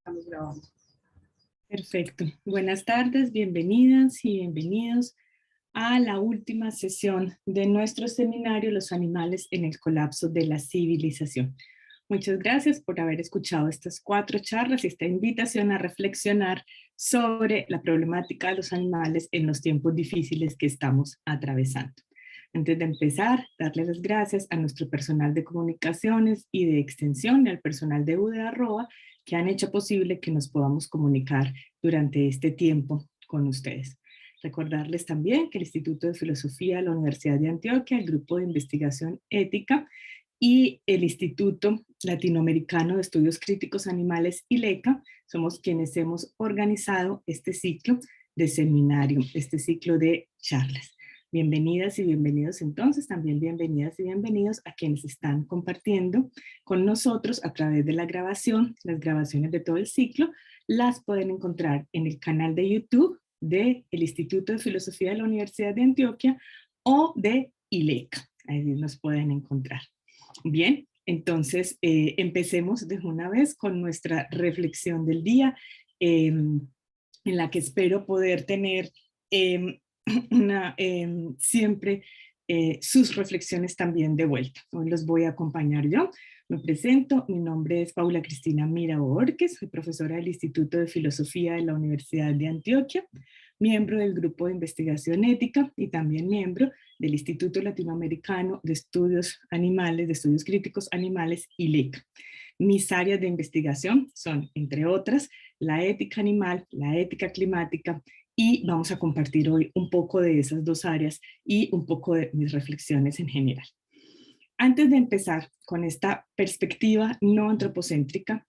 Estamos grabando. Perfecto. Buenas tardes, bienvenidas y bienvenidos a la última sesión de nuestro seminario Los animales en el colapso de la civilización. Muchas gracias por haber escuchado estas 4 charlas y esta invitación a reflexionar sobre la problemática de los animales en los tiempos difíciles que estamos atravesando. Antes de empezar, darle las gracias a nuestro personal de comunicaciones y de extensión y al personal de UDE Arroba que han hecho posible que nos podamos comunicar durante este tiempo con ustedes. Recordarles también que el Instituto de Filosofía de la Universidad de Antioquia, el Grupo de Investigación Ética y el Instituto Latinoamericano de Estudios Críticos Animales, ILECA, somos quienes hemos organizado este ciclo de seminario, este ciclo de charlas. Bienvenidas y bienvenidos entonces, también bienvenidas y bienvenidos a quienes están compartiendo con nosotros a través de la grabación. Las grabaciones de todo el ciclo las pueden encontrar en el canal de YouTube del Instituto de Filosofía de la Universidad de Antioquia o de ILECA. Ahí nos pueden encontrar. Bien, entonces empecemos de una vez con nuestra reflexión del día, en la que espero poder tener siempre sus reflexiones también de vuelta. Hoy los voy a acompañar yo. Me presento, mi nombre es Paula Cristina Mira Borges, soy profesora del Instituto de Filosofía de la Universidad de Antioquia, miembro del Grupo de Investigación Ética y también miembro del Instituto Latinoamericano de Estudios Animales, de Estudios Críticos Animales, ILECA. Mis áreas de investigación son, entre otras, la ética animal, la ética climática, y vamos a compartir hoy un poco de esas 2 áreas y un poco de mis reflexiones en general. Antes de empezar con esta perspectiva no antropocéntrica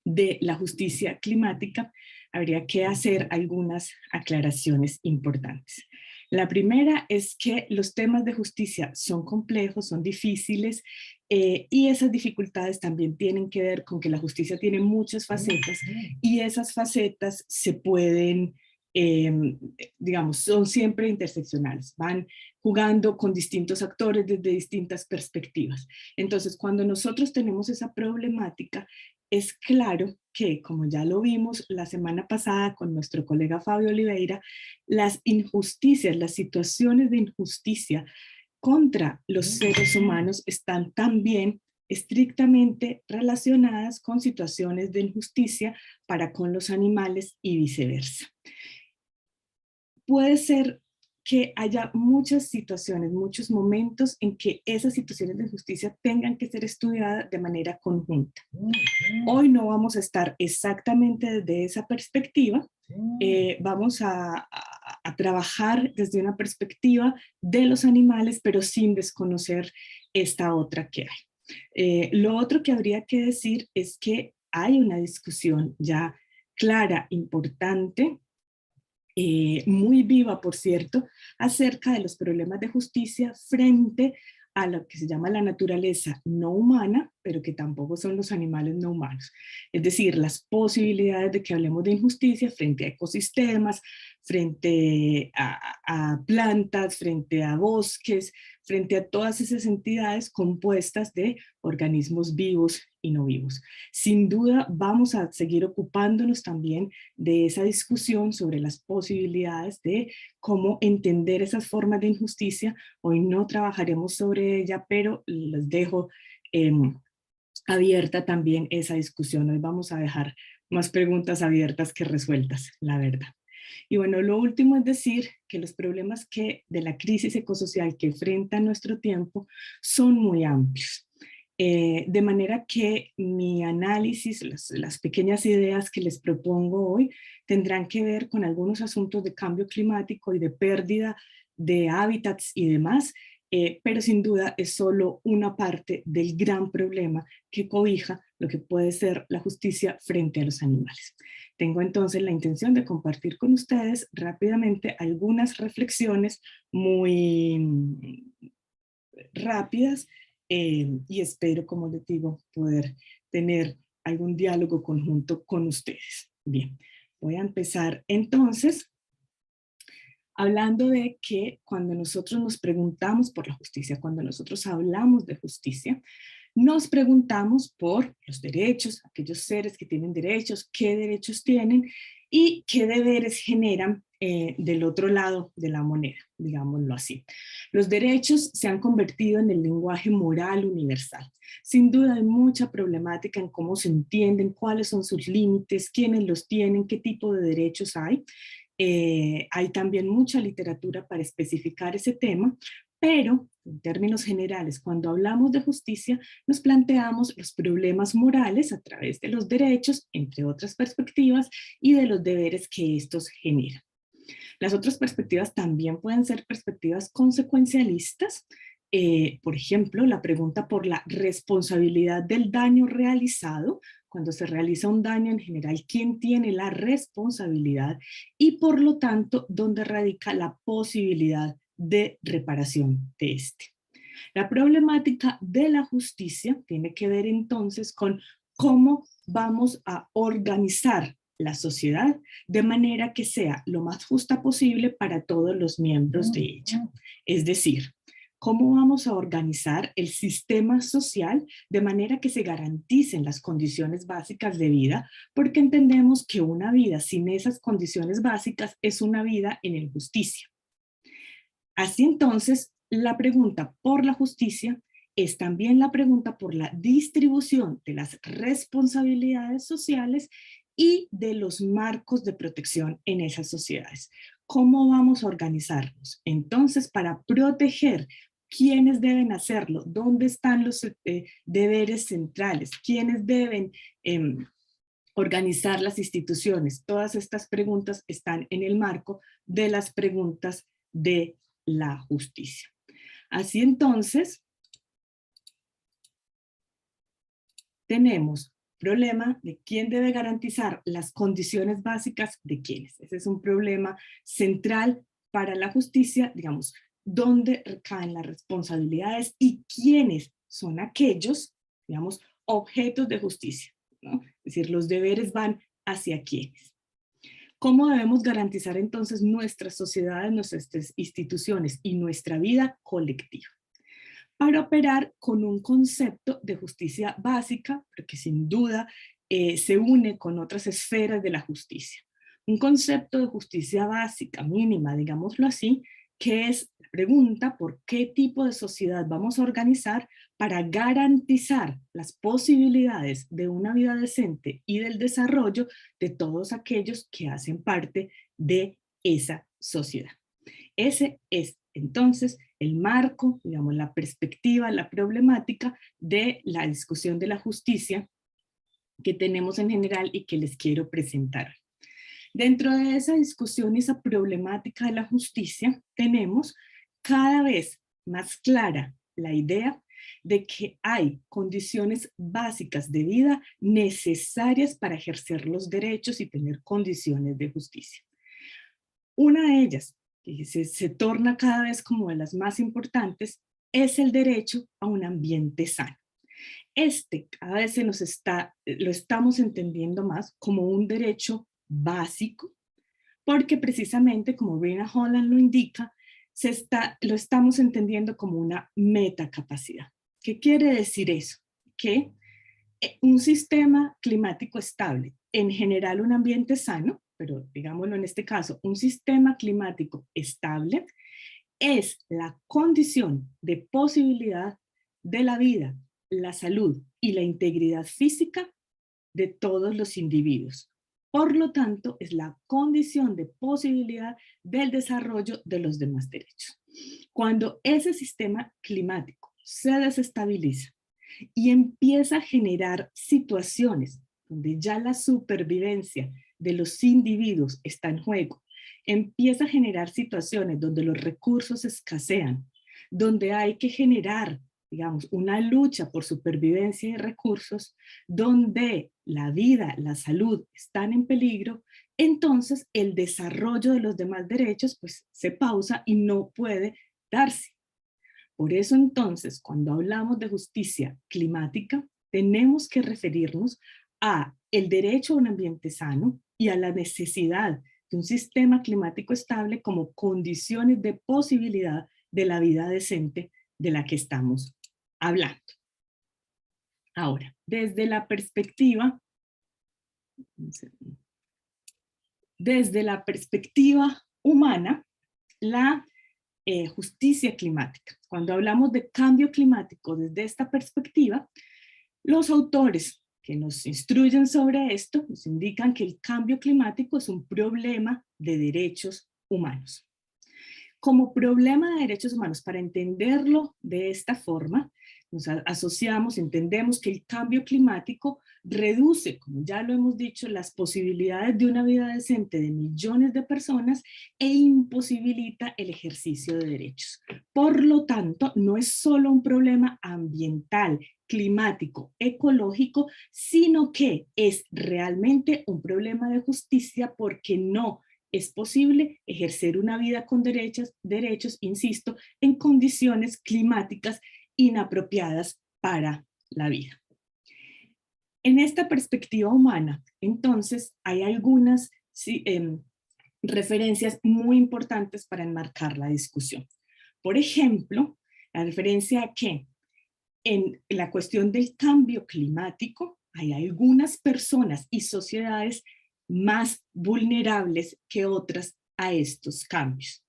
de la justicia climática, habría que hacer algunas aclaraciones importantes. La primera es que los temas de justicia son complejos, son difíciles, y esas dificultades también tienen que ver con que la justicia tiene muchas facetas y esas facetas se pueden, digamos, son siempre interseccionales, van jugando con distintos actores desde distintas perspectivas. Entonces, cuando nosotros tenemos esa problemática, es claro que, como ya lo vimos la semana pasada con nuestro colega Fabio Oliveira, las injusticias, las situaciones de injusticia contra los seres humanos están también estrictamente relacionadas con situaciones de injusticia para con los animales y viceversa. Puede ser que haya muchas situaciones, muchos momentos en que esas situaciones de injusticia tengan que ser estudiadas de manera conjunta. Hoy no vamos a estar exactamente desde esa perspectiva, vamos a trabajar desde una perspectiva de los animales, pero sin desconocer esta otra que hay. Lo otro que habría que decir es que hay una discusión ya clara, importante, muy viva, por cierto, acerca de los problemas de justicia frente a lo que se llama la naturaleza no humana, pero que tampoco son los animales no humanos. Es decir, las posibilidades de que hablemos de injusticia frente a ecosistemas, frente a plantas, frente a bosques, frente a todas esas entidades compuestas de organismos vivos y no vivos. Sin duda vamos a seguir ocupándonos también de esa discusión sobre las posibilidades de cómo entender esas formas de injusticia. Hoy no trabajaremos sobre ella, pero les dejo abierta también esa discusión. Hoy vamos a dejar más preguntas abiertas que resueltas, la verdad. Y bueno, lo último es decir que los problemas de la crisis ecosocial que enfrenta nuestro tiempo son muy amplios. De manera que mi análisis, las pequeñas ideas que les propongo hoy, tendrán que ver con algunos asuntos de cambio climático y de pérdida de hábitats y demás, pero sin duda es solo una parte del gran problema que cobija lo que puede ser la justicia frente a los animales. Tengo entonces la intención de compartir con ustedes rápidamente algunas reflexiones muy rápidas, y espero, como les digo, poder tener algún diálogo conjunto con ustedes. Bien, voy a empezar entonces hablando de que cuando nosotros nos preguntamos por la justicia, cuando nosotros hablamos de justicia, nos preguntamos por los derechos, aquellos seres que tienen derechos, qué derechos tienen y qué deberes generan del otro lado de la moneda, digámoslo así. Los derechos se han convertido en el lenguaje moral universal. Sin duda hay mucha problemática en cómo se entienden, cuáles son sus límites, quiénes los tienen, qué tipo de derechos hay. Hay también mucha literatura para especificar ese tema, pero en términos generales, cuando hablamos de justicia, nos planteamos los problemas morales a través de los derechos, entre otras perspectivas, y de los deberes que estos generan. Las otras perspectivas también pueden ser perspectivas consecuencialistas. Por ejemplo, la pregunta por la responsabilidad del daño realizado. Cuando se realiza un daño en general, ¿quién tiene la responsabilidad? Y por lo tanto, ¿dónde radica la posibilidad de reparación de este? La problemática de la justicia tiene que ver entonces con cómo vamos a organizar la sociedad de manera que sea lo más justa posible para todos los miembros de ella. Es decir, cómo vamos a organizar el sistema social de manera que se garanticen las condiciones básicas de vida, porque entendemos que una vida sin esas condiciones básicas es una vida en injusticia. Así entonces, la pregunta por la justicia es también la pregunta por la distribución de las responsabilidades sociales y de los marcos de protección en esas sociedades. ¿Cómo vamos a organizarnos entonces para proteger quiénes deben hacerlo? ¿Dónde están los deberes centrales? ¿Quiénes deben organizar las instituciones? Todas estas preguntas están en el marco de las preguntas de la justicia. Así entonces, tenemos problema de quién debe garantizar las condiciones básicas de quiénes. Ese es un problema central para la justicia, digamos, dónde recaen las responsabilidades y quiénes son aquellos, digamos, objetos de justicia, ¿no? Es decir, los deberes van hacia quiénes. ¿Cómo debemos garantizar entonces nuestras sociedades, nuestras instituciones y nuestra vida colectiva? Para operar con un concepto de justicia básica, porque sin duda se une con otras esferas de la justicia. Un concepto de justicia básica, mínima, digámoslo así, que es la pregunta por qué tipo de sociedad vamos a organizar para garantizar las posibilidades de una vida decente y del desarrollo de todos aquellos que hacen parte de esa sociedad. Ese es entonces el marco, digamos, la perspectiva, la problemática de la discusión de la justicia que tenemos en general y que les quiero presentar. Dentro de esa discusión y esa problemática de la justicia, tenemos cada vez más clara la idea de que hay condiciones básicas de vida necesarias para ejercer los derechos y tener condiciones de justicia. Una de ellas, que se torna cada vez como de las más importantes, es el derecho a un ambiente sano. Cada vez lo estamos entendiendo más como un derecho básico, porque precisamente, como Rina Holland lo indica, lo estamos entendiendo como una metacapacidad. ¿Qué quiere decir eso? Que un sistema climático estable, en general un ambiente sano, pero digámoslo en este caso, un sistema climático estable, es la condición de posibilidad de la vida, la salud y la integridad física de todos los individuos. Por lo tanto, es la condición de posibilidad del desarrollo de los demás derechos. Cuando ese sistema climático se desestabiliza y empieza a generar situaciones donde ya la supervivencia de los individuos está en juego, empieza a generar situaciones donde los recursos escasean, donde hay que generar, digamos, una lucha por supervivencia y recursos, donde la vida, la salud están en peligro, entonces el desarrollo de los demás derechos pues se pausa y no puede darse. Por eso entonces, cuando hablamos de justicia climática, tenemos que referirnos a el derecho a un ambiente sano y a la necesidad de un sistema climático estable como condiciones de posibilidad de la vida decente de la que estamos hablando. Ahora, desde la perspectiva humana, la justicia climática. Cuando hablamos de cambio climático desde esta perspectiva, los autores que nos instruyen sobre esto nos indican que el cambio climático es un problema de derechos humanos. Como problema de derechos humanos, para entenderlo de esta forma, nos asociamos, entendemos que el cambio climático reduce, como ya lo hemos dicho, las posibilidades de una vida decente de millones de personas e imposibilita el ejercicio de derechos. Por lo tanto, no es solo un problema ambiental, climático, ecológico, sino que es realmente un problema de justicia porque no es posible ejercer una vida con derechos, insisto, en condiciones climáticas inapropiadas para la vida. En esta perspectiva humana, entonces, hay algunas referencias muy importantes para enmarcar la discusión. Por ejemplo, la referencia a que en la cuestión del cambio climático hay algunas personas y sociedades más vulnerables que otras a estos cambios.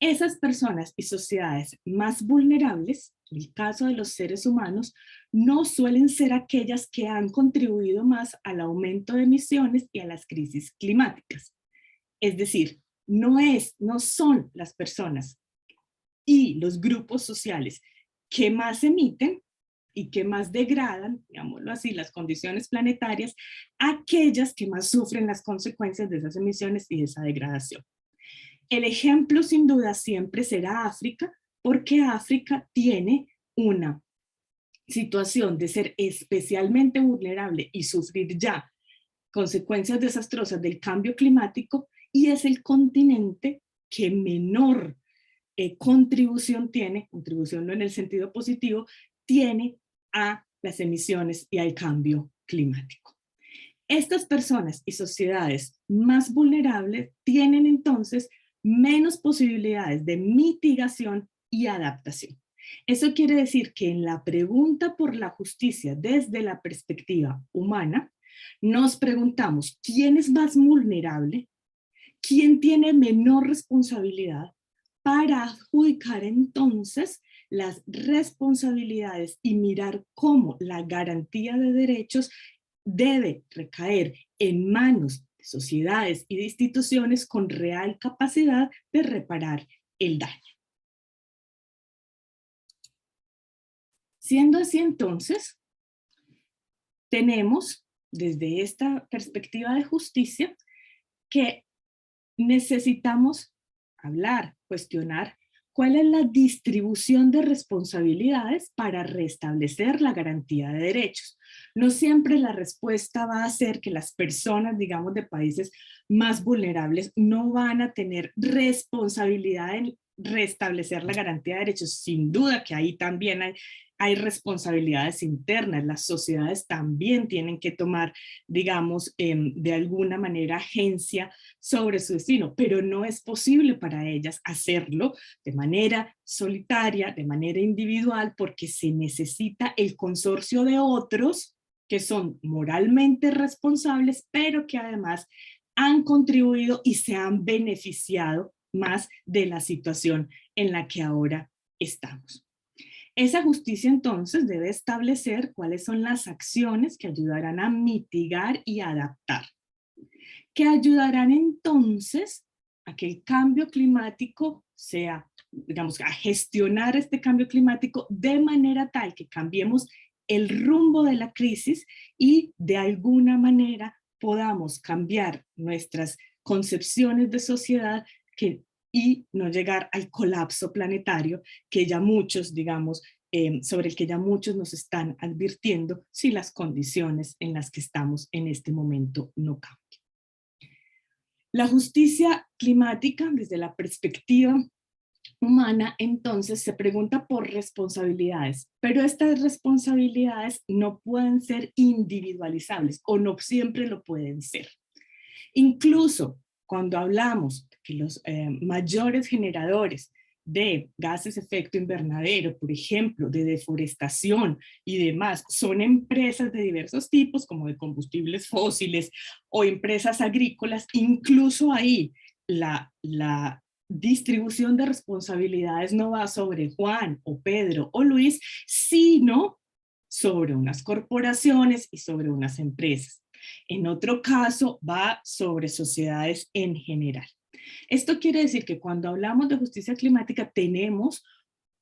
Esas personas y sociedades más vulnerables, en el caso de los seres humanos, no suelen ser aquellas que han contribuido más al aumento de emisiones y a las crisis climáticas. Es decir, no son las personas y los grupos sociales que más emiten y que más degradan, digámoslo así, las condiciones planetarias, aquellas que más sufren las consecuencias de esas emisiones y de esa degradación. El ejemplo sin duda siempre será África, porque África tiene una situación de ser especialmente vulnerable y sufrir ya consecuencias desastrosas del cambio climático, y es el continente que menor contribución no en el sentido positivo, tiene a las emisiones y al cambio climático. Estas personas y sociedades más vulnerables tienen entonces menos posibilidades de mitigación y adaptación. Eso quiere decir que en la pregunta por la justicia desde la perspectiva humana, nos preguntamos quién es más vulnerable, quién tiene menor responsabilidad, para adjudicar entonces las responsabilidades y mirar cómo la garantía de derechos debe recaer en manos de sociedades y de instituciones con real capacidad de reparar el daño. Siendo así entonces, tenemos desde esta perspectiva de justicia que necesitamos hablar, cuestionar cuál es la distribución de responsabilidades para restablecer la garantía de derechos. No siempre la respuesta va a ser que las personas, digamos, de países más vulnerables no van a tener responsabilidad en restablecer la garantía de derechos. Sin duda que ahí también hay responsabilidades internas. Las sociedades también tienen que tomar, digamos, de alguna manera agencia sobre su destino, pero no es posible para ellas hacerlo de manera solitaria, de manera individual, porque se necesita el consorcio de otros que son moralmente responsables, pero que además han contribuido y se han beneficiado más de la situación en la que ahora estamos. Esa justicia entonces debe establecer cuáles son las acciones que ayudarán a mitigar y adaptar, que ayudarán entonces a que el cambio climático sea, digamos, a gestionar este cambio climático de manera tal que cambiemos el rumbo de la crisis y de alguna manera podamos cambiar nuestras concepciones de sociedad y no llegar al colapso planetario que ya muchos, digamos, sobre el que ya muchos nos están advirtiendo si las condiciones en las que estamos en este momento no cambian. La justicia climática, desde la perspectiva humana, entonces se pregunta por responsabilidades, pero estas responsabilidades no pueden ser individualizables o no siempre lo pueden ser. Incluso cuando hablamos de que los mayores generadores de gases de efecto invernadero, por ejemplo, de deforestación y demás, son empresas de diversos tipos, como de combustibles fósiles o empresas agrícolas, incluso ahí la distribución de responsabilidades no va sobre Juan o Pedro o Luis, sino sobre unas corporaciones y sobre unas empresas. En otro caso, va sobre sociedades en general. Esto quiere decir que cuando hablamos de justicia climática tenemos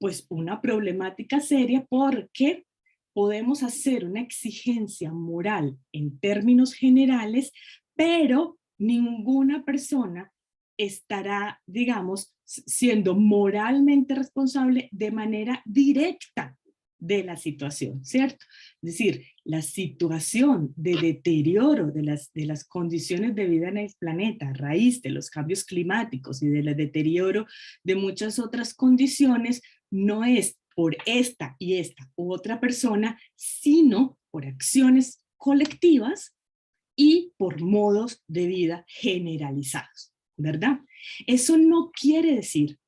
pues una problemática seria porque podemos hacer una exigencia moral en términos generales, pero ninguna persona estará, digamos, siendo moralmente responsable de manera directa de la situación, ¿cierto? Es decir, la situación de deterioro de las condiciones de vida en el planeta a raíz de los cambios climáticos y del deterioro de muchas otras condiciones no es por esta y esta u otra persona, sino por acciones colectivas y por modos de vida generalizados, ¿verdad? Eso no quiere decir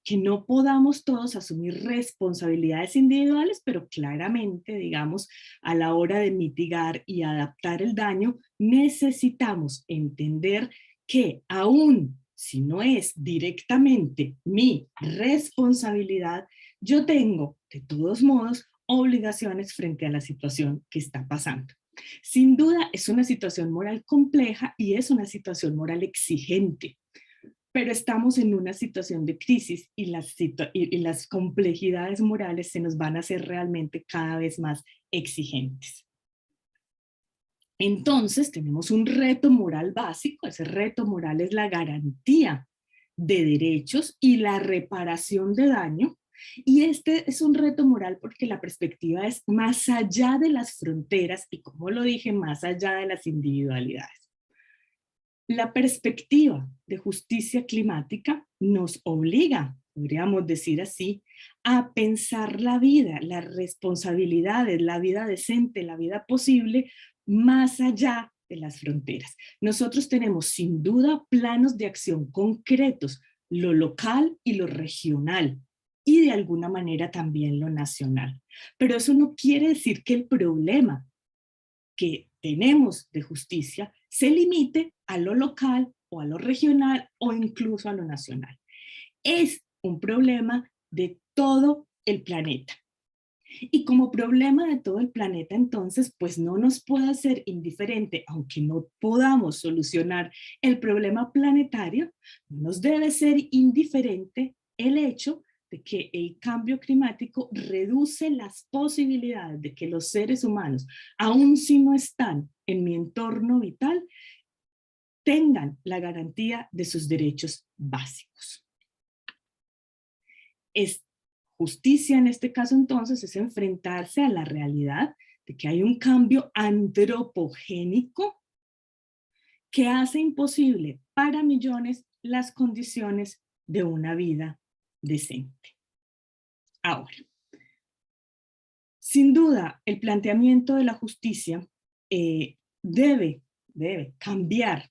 que no podamos todos asumir responsabilidades individuales, pero claramente, digamos, a la hora de mitigar y adaptar el daño, necesitamos entender que aún si no es directamente mi responsabilidad, yo tengo, de todos modos, obligaciones frente a la situación que está pasando. Sin duda es una situación moral compleja y es una situación moral exigente, pero estamos en una situación de crisis y las complejidades morales se nos van a hacer realmente cada vez más exigentes. Entonces tenemos un reto moral básico, ese reto moral es la garantía de derechos y la reparación de daño, y este es un reto moral porque la perspectiva es más allá de las fronteras y, como lo dije, más allá de las individualidades. La perspectiva de justicia climática nos obliga, podríamos decir así, a pensar la vida, las responsabilidades, la vida decente, la vida posible, más allá de las fronteras. Nosotros tenemos sin duda planos de acción concretos, lo local y lo regional, y de alguna manera también lo nacional. Pero eso no quiere decir que el problema que tenemos de justicia se limite a lo local o a lo regional o incluso a lo nacional. Es un problema de todo el planeta. Y como problema de todo el planeta, entonces, pues no nos puede ser indiferente, aunque no podamos solucionar el problema planetario, no nos debe ser indiferente el hecho de que el cambio climático reduce las posibilidades de que los seres humanos, aun si no están en mi entorno vital, tengan la garantía de sus derechos básicos. Justicia en este caso entonces es enfrentarse a la realidad de que hay un cambio antropogénico que hace imposible para millones las condiciones de una vida decente. Ahora, sin duda, el planteamiento de la justicia debe cambiar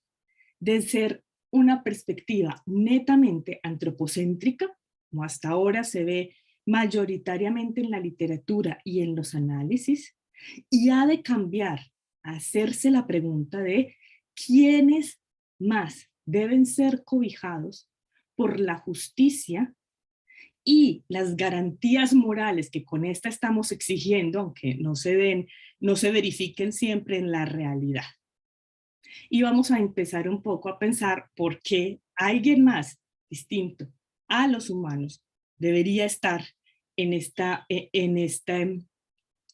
de ser una perspectiva netamente antropocéntrica, como hasta ahora se ve mayoritariamente en la literatura y en los análisis, y ha de cambiar a hacerse la pregunta de quiénes más deben ser cobijados por la justicia y las garantías morales que con esta estamos exigiendo, aunque no se verifiquen siempre en la realidad. Y vamos a empezar un poco a pensar por qué alguien más distinto a los humanos debería estar en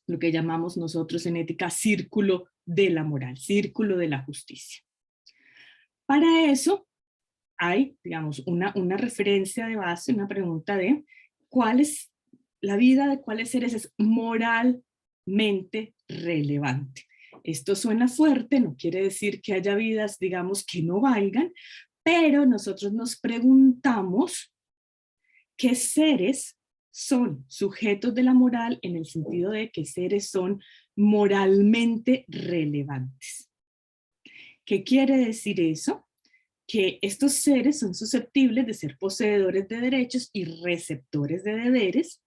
lo que llamamos nosotros en ética, círculo de la moral, círculo de la justicia. Para eso hay, digamos, una referencia de base, una pregunta de cuál es la vida de cuáles seres es moralmente relevante. Esto suena fuerte, no quiere decir que haya vidas, digamos, que no valgan, pero nosotros nos preguntamos qué seres son sujetos de la moral en el sentido de que seres son moralmente relevantes. ¿Qué quiere decir eso? que estos seres son susceptibles de ser poseedores de derechos y receptores de deberes,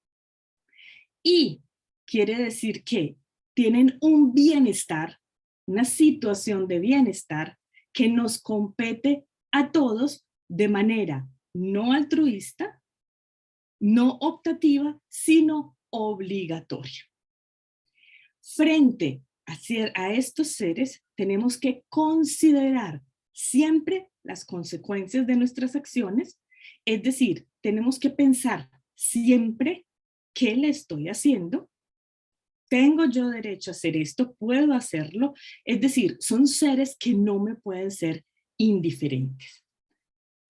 y quiere decir que tienen un bienestar, una situación de bienestar que nos compete a todos de manera no altruista, no optativa, sino obligatoria. Frente a estos seres, tenemos que considerar siempre las consecuencias de nuestras acciones, es decir, tenemos que pensar siempre qué le estoy haciendo, tengo yo derecho a hacer esto, puedo hacerlo, es decir, son seres que no me pueden ser indiferentes.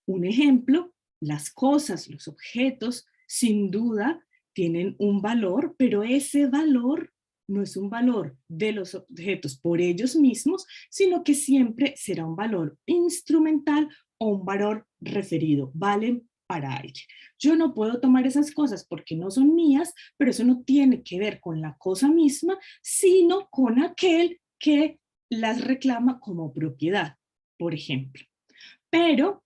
Un ejemplo, las cosas, los objetos, sin duda tienen un valor, pero ese valor no es un valor de los objetos por ellos mismos, sino que siempre será un valor instrumental o un valor referido, valen para alguien. Yo no puedo tomar esas cosas porque no son mías, pero eso no tiene que ver con la cosa misma, sino con aquel que las reclama como propiedad, por ejemplo. Pero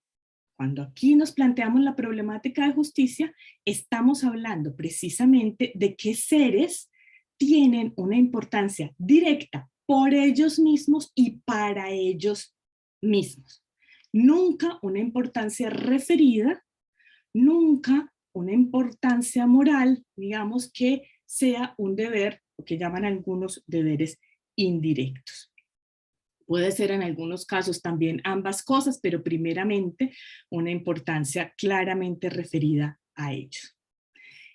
cuando aquí nos planteamos la problemática de justicia, estamos hablando precisamente de qué seres tienen una importancia directa por ellos mismos y para ellos mismos. Nunca una importancia referida, nunca una importancia moral, digamos, que sea un deber, lo que llaman algunos deberes indirectos. Puede ser en algunos casos también ambas cosas, pero primeramente una importancia claramente referida a ellos.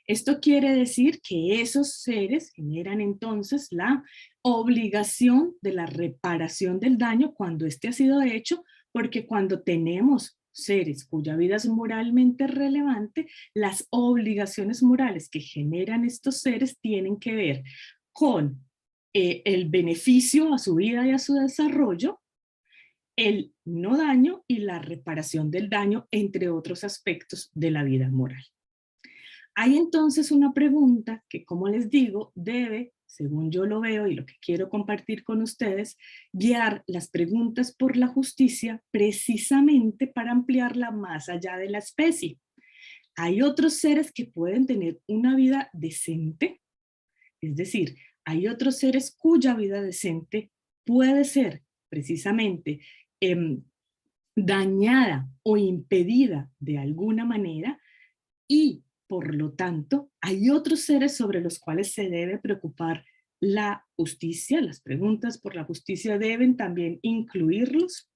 Esto quiere decir que esos seres generan entonces la obligación de la reparación del daño cuando éste ha sido hecho, porque cuando tenemos seres cuya vida es moralmente relevante, las obligaciones morales que generan estos seres tienen que ver con el beneficio a su vida y a su desarrollo, el no daño y la reparación del daño, entre otros aspectos de la vida moral. Hay entonces una pregunta que, como les digo, debe, según yo lo veo y lo que quiero compartir con ustedes, guiar las preguntas por la justicia precisamente para ampliarla más allá de la especie. Hay otros seres que pueden tener una vida decente, es decir, hay otros seres cuya vida decente puede ser precisamente dañada o impedida de alguna manera, y por lo tanto hay otros seres sobre los cuales se debe preocupar la justicia. Las preguntas por la justicia deben también incluirlos.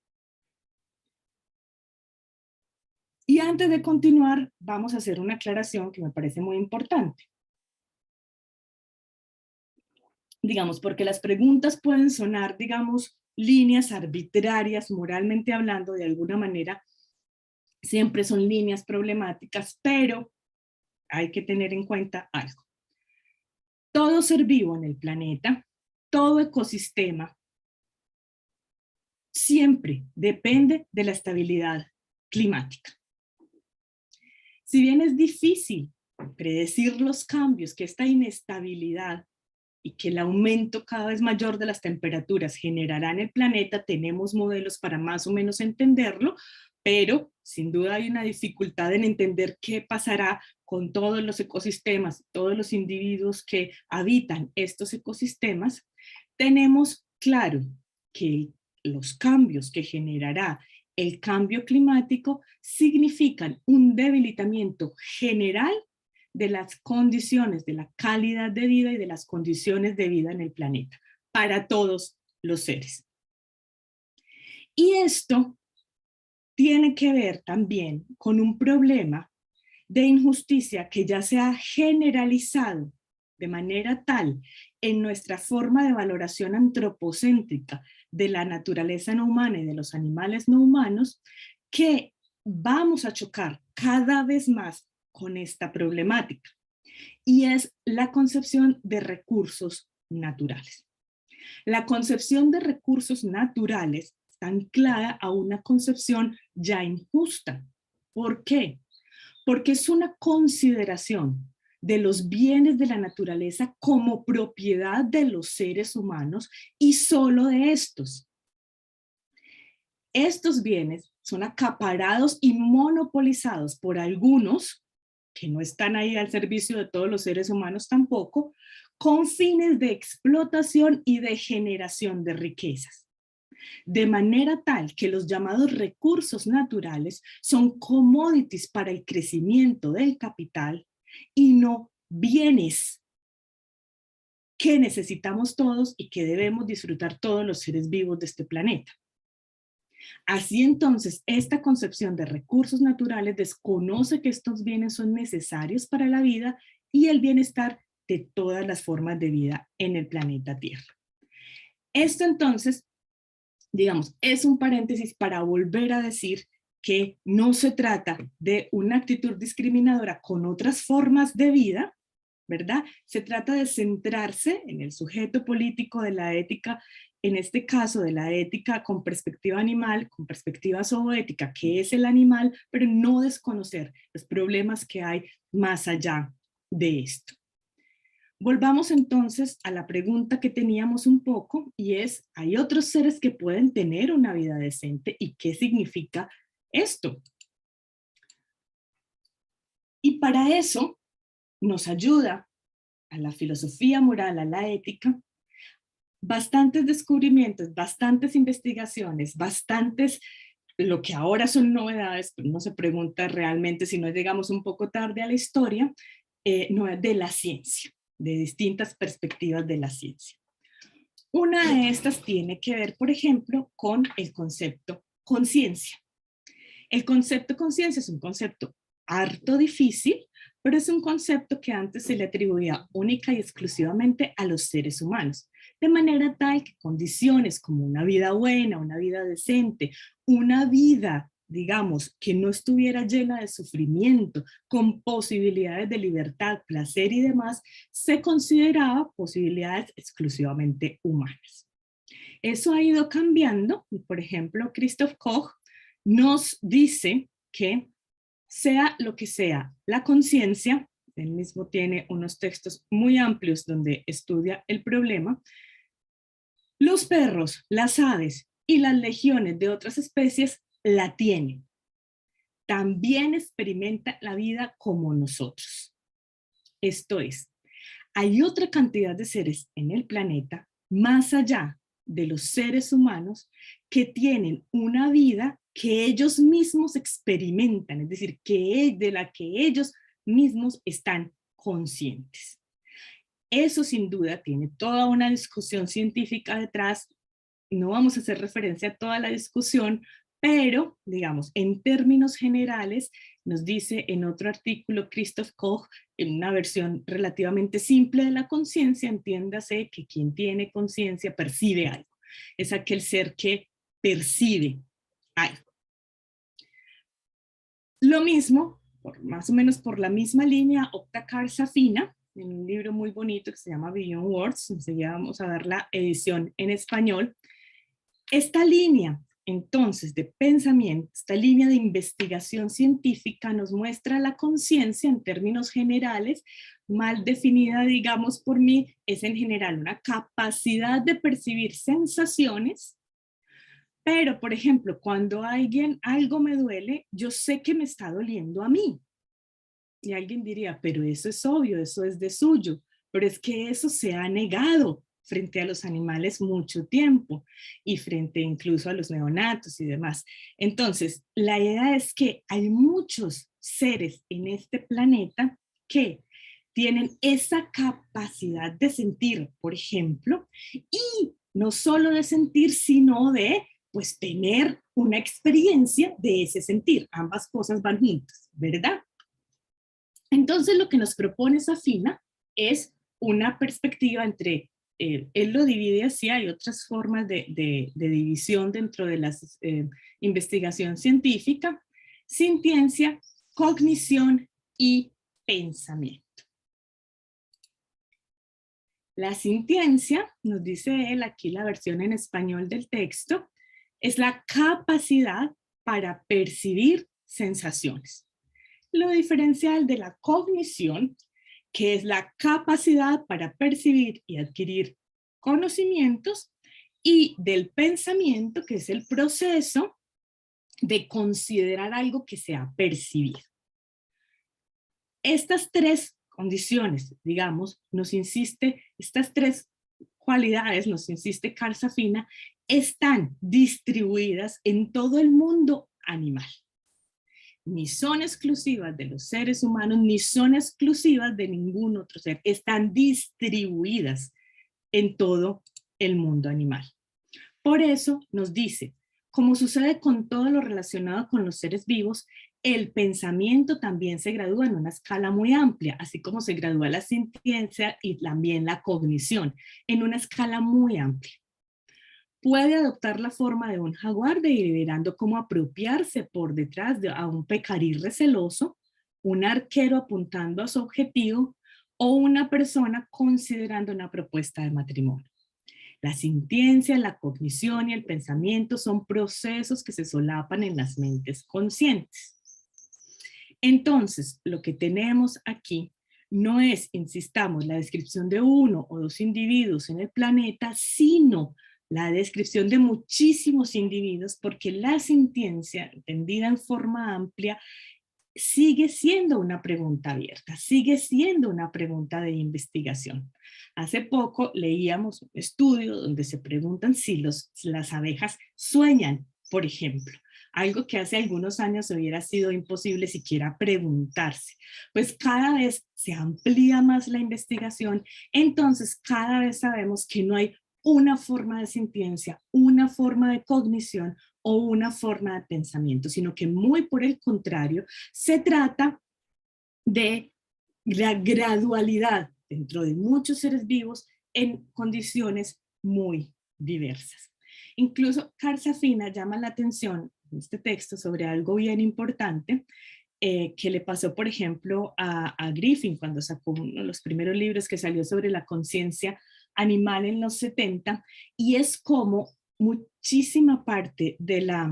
Y antes de continuar, vamos a hacer una aclaración que me parece muy importante. Digamos, porque las preguntas pueden sonar, digamos, líneas arbitrarias, moralmente hablando, de alguna manera, siempre son líneas problemáticas, pero hay que tener en cuenta algo. Todo ser vivo en el planeta, todo ecosistema, siempre depende de la estabilidad climática. Si bien es difícil predecir los cambios que esta inestabilidad y que el aumento cada vez mayor de las temperaturas generará en el planeta, tenemos modelos para más o menos entenderlo, pero sin duda hay una dificultad en entender qué pasará con todos los ecosistemas, todos los individuos que habitan estos ecosistemas. Tenemos claro que los cambios que generará el cambio climático significan un debilitamiento general de las condiciones, de la calidad de vida y de las condiciones de vida en el planeta, para todos los seres. Y esto tiene que ver también con un problema de injusticia que ya se ha generalizado de manera tal en nuestra forma de valoración antropocéntrica de la naturaleza no humana y de los animales no humanos, que vamos a chocar cada vez más con esta problemática, y es la concepción de recursos naturales. La concepción de recursos naturales está anclada a una concepción ya injusta. ¿Por qué? Porque es una consideración de los bienes de la naturaleza como propiedad de los seres humanos y solo de estos. Estos bienes son acaparados y monopolizados por algunos, que no están ahí al servicio de todos los seres humanos tampoco, con fines de explotación y de generación de riquezas. De manera tal que los llamados recursos naturales son commodities para el crecimiento del capital y no bienes que necesitamos todos y que debemos disfrutar todos los seres vivos de este planeta. Así entonces, esta concepción de recursos naturales desconoce que estos bienes son necesarios para la vida y el bienestar de todas las formas de vida en el planeta Tierra. Esto entonces, digamos, es un paréntesis para volver a decir que no se trata de una actitud discriminadora con otras formas de vida, ¿verdad? Se trata de centrarse en el sujeto político de la ética, en este caso de la ética con perspectiva animal, con perspectiva zooética, que es el animal, pero no desconocer los problemas que hay más allá de esto. Volvamos entonces a la pregunta que teníamos un poco, y es, ¿hay otros seres que pueden tener una vida decente? ¿Y qué significa esto? Y para eso nos ayuda a la filosofía moral, a la ética, bastantes descubrimientos, bastantes investigaciones, bastantes, lo que ahora son novedades, pero uno se pregunta realmente si no llegamos un poco tarde a la historia, de la ciencia, de distintas perspectivas de la ciencia. Una de estas tiene que ver, por ejemplo, con el concepto conciencia. El concepto conciencia es un concepto harto difícil, pero es un concepto que antes se le atribuía única y exclusivamente a los seres humanos, de manera tal que condiciones como una vida buena, una vida decente, una vida, digamos, que no estuviera llena de sufrimiento, con posibilidades de libertad, placer y demás, se consideraba posibilidades exclusivamente humanas. Eso ha ido cambiando, y por ejemplo, Christoph Koch nos dice que sea lo que sea la conciencia, él mismo tiene unos textos muy amplios donde estudia el problema, los perros, las aves y las legiones de otras especies la tienen. También experimenta la vida como nosotros. Esto es, hay otra cantidad de seres en el planeta, más allá de los seres humanos, que tienen una vida que ellos mismos experimentan, es decir, de la que ellos mismos están conscientes. Eso sin duda tiene toda una discusión científica detrás, no vamos a hacer referencia a toda la discusión, pero digamos, en términos generales, nos dice en otro artículo Christoph Koch, en una versión relativamente simple de la conciencia, entiéndase que quien tiene conciencia percibe algo, es aquel ser que percibe algo. Lo mismo, más o menos por la misma línea, opta Carl Safina, en un libro muy bonito que se llama Beyond Words, enseguida vamos a ver la edición en español. Esta línea, entonces, de pensamiento, esta línea de investigación científica nos muestra la conciencia en términos generales, mal definida, digamos, por mí, es en general una capacidad de percibir sensaciones. Pero, por ejemplo, cuando algo me duele, yo sé que me está doliendo a mí. Y alguien diría, pero eso es obvio, eso es de suyo. Pero es que eso se ha negado frente a los animales mucho tiempo y frente incluso a los neonatos y demás. Entonces, la idea es que hay muchos seres en este planeta que tienen esa capacidad de sentir, por ejemplo, y no solo de sentir, sino de pues tener una experiencia de ese sentir. Ambas cosas van juntas, ¿verdad? Entonces lo que nos propone Safina es una perspectiva entre, él lo divide así, hay otras formas de división dentro de la investigación científica, sintiencia, cognición y pensamiento. La sintiencia, nos dice él aquí la versión en español del texto, es la capacidad para percibir sensaciones. Lo diferencial de la cognición, que es la capacidad para percibir y adquirir conocimientos, y del pensamiento, que es el proceso de considerar algo que sea percibido. Estas tres condiciones, digamos, estas tres cualidades, nos insiste Karsafina, están distribuidas en todo el mundo animal. Ni son exclusivas de los seres humanos, ni son exclusivas de ningún otro ser. Están distribuidas en todo el mundo animal. Por eso nos dice, como sucede con todo lo relacionado con los seres vivos, el pensamiento también se gradúa en una escala muy amplia, así como se gradúa la sintiencia y también la cognición, en una escala muy amplia. Puede adoptar la forma de un jaguar deliberando cómo apropiarse por detrás a un pecarí receloso, un arquero apuntando a su objetivo o una persona considerando una propuesta de matrimonio. La sintiencia, la cognición y el pensamiento son procesos que se solapan en las mentes conscientes. Entonces, lo que tenemos aquí no es, insistamos, la descripción de uno o dos individuos en el planeta, sino la descripción de muchísimos individuos, porque la sintiencia, entendida en forma amplia, sigue siendo una pregunta abierta, sigue siendo una pregunta de investigación. Hace poco leíamos un estudio donde se preguntan si las abejas sueñan, por ejemplo. Algo que hace algunos años hubiera sido imposible siquiera preguntarse. Pues cada vez se amplía más la investigación, entonces cada vez sabemos que no hay una forma de sintiencia, una forma de cognición o una forma de pensamiento, sino que muy por el contrario, se trata de la gradualidad dentro de muchos seres vivos en condiciones muy diversas. Incluso Karsafina llama la atención en este texto sobre algo bien importante que le pasó, por ejemplo, a Griffin cuando sacó uno de los primeros libros que salió sobre la conciencia animal en los 70, y es como muchísima parte de la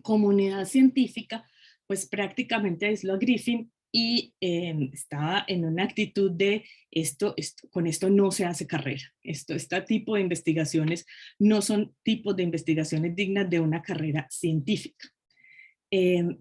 comunidad científica, pues prácticamente aisló a Griffin y estaba en una actitud de con esto no se hace carrera. Este tipo de investigaciones no son tipos de investigaciones dignas de una carrera científica.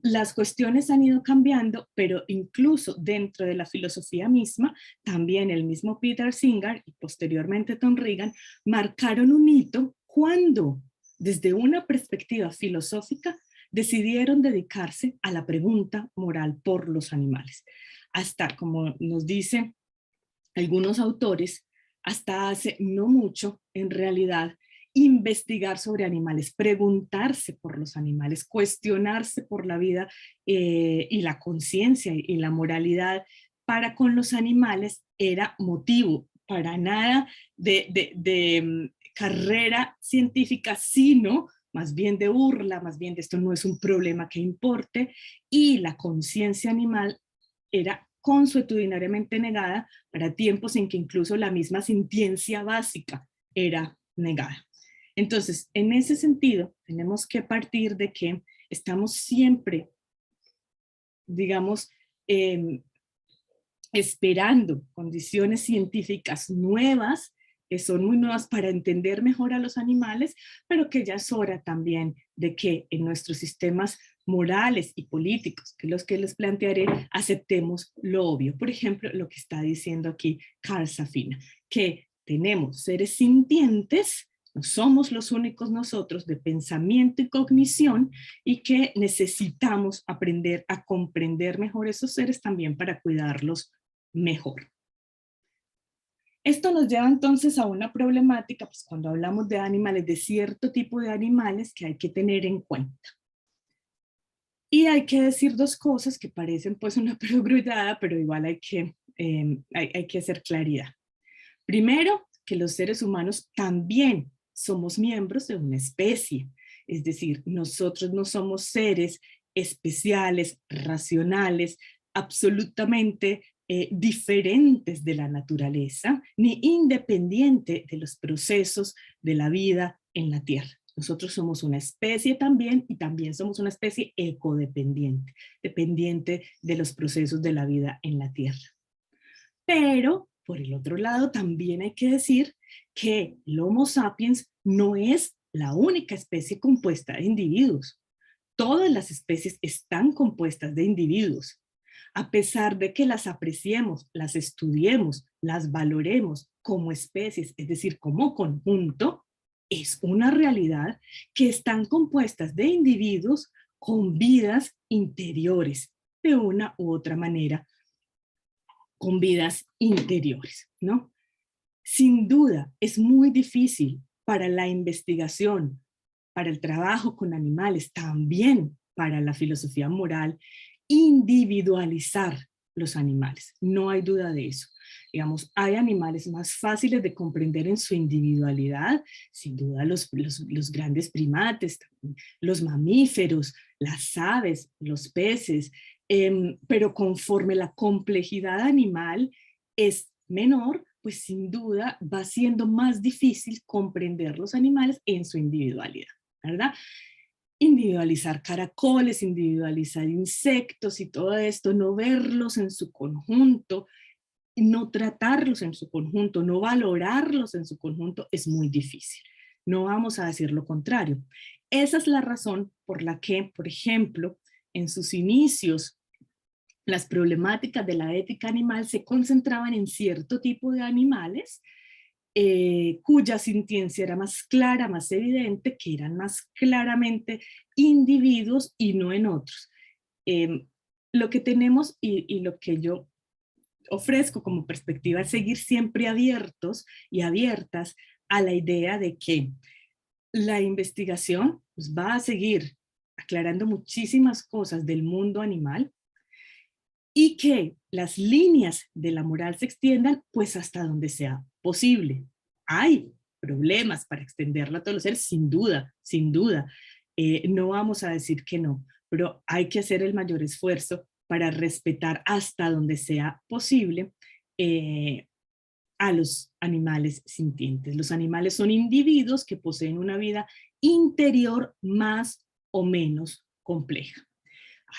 Las cuestiones han ido cambiando, pero incluso dentro de la filosofía misma, también el mismo Peter Singer y posteriormente Tom Regan marcaron un hito cuando, desde una perspectiva filosófica, decidieron dedicarse a la pregunta moral por los animales. Hasta, como nos dicen algunos autores, hasta hace no mucho, en realidad, investigar sobre animales, preguntarse por los animales, cuestionarse por la vida y la conciencia y la moralidad para con los animales era motivo para nada de carrera científica, sino más bien de burla, más bien de esto no es un problema que importe, y la conciencia animal era consuetudinariamente negada para tiempos en que incluso la misma sintiencia básica era negada. Entonces, en ese sentido, tenemos que partir de que estamos siempre, digamos, esperando condiciones científicas nuevas, que son muy nuevas para entender mejor a los animales, pero que ya es hora también de que en nuestros sistemas morales y políticos, que los que les plantearé, aceptemos lo obvio. Por ejemplo, lo que está diciendo aquí Karsafina, que tenemos seres sintientes, no somos los únicos nosotros de pensamiento y cognición, y que necesitamos aprender a comprender mejor esos seres también para cuidarlos mejor. Esto nos lleva entonces a una problemática, pues cuando hablamos de animales, de cierto tipo de animales que hay que tener en cuenta. Y hay que decir dos cosas que parecen pues una perogrullada, pero igual hay que hacer claridad. Primero, que los seres humanos también somos miembros de una especie, es decir, nosotros no somos seres especiales, racionales, absolutamente diferentes de la naturaleza, ni independiente de los procesos de la vida en la Tierra. Nosotros somos una especie también, y también somos una especie ecodependiente, dependiente de los procesos de la vida en la Tierra. Pero, por el otro lado, también hay que decir que el Homo sapiens no es la única especie compuesta de individuos. todas las especies están compuestas de individuos. A pesar de que las apreciemos, las estudiemos, las valoremos como especies, es decir, como conjunto, es una realidad que están compuestas de individuos con vidas interiores, de una u otra manera, con vidas interiores, ¿no? Sin duda, es muy difícil para la investigación, para el trabajo con animales, también para la filosofía moral, individualizar los animales. No hay duda de eso. Digamos, hay animales más fáciles de comprender en su individualidad, sin duda los grandes primates, los mamíferos, las aves, los peces, pero conforme la complejidad animal es menor, pues sin duda va siendo más difícil comprender los animales en su individualidad, ¿verdad? Individualizar caracoles, individualizar insectos y todo esto, no verlos en su conjunto, no tratarlos en su conjunto, no valorarlos en su conjunto es muy difícil. No vamos a decir lo contrario. Esa es la razón por la que, por ejemplo, en sus inicios, las problemáticas de la ética animal se concentraban en cierto tipo de animales cuya sintiencia era más clara, más evidente, que eran más claramente individuos y no en otros. Lo que tenemos y lo que yo ofrezco como perspectiva es seguir siempre abiertos y abiertas a la idea de que la investigación pues, va a seguir aclarando muchísimas cosas del mundo animal y que las líneas de la moral se extiendan pues hasta donde sea posible. Hay problemas para extenderla a todos los seres, sin duda, sin duda. No vamos a decir que no, pero hay que hacer el mayor esfuerzo para respetar hasta donde sea posible a los animales sintientes. Los animales son individuos que poseen una vida interior más o menos compleja.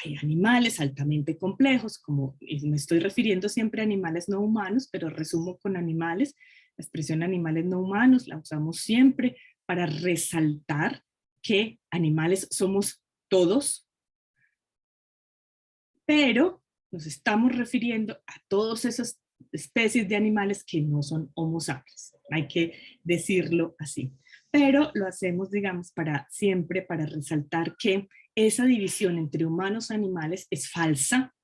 Hay animales altamente complejos, como me estoy refiriendo siempre a animales no humanos, pero resumo con animales. La expresión animales no humanos la usamos siempre para resaltar que animales somos todos, pero nos estamos refiriendo a todas esas especies de animales que no son homo sapiens. Hay que decirlo así. Pero lo hacemos, digamos, para siempre, para resaltar que esa división entre humanos y animales es falsa.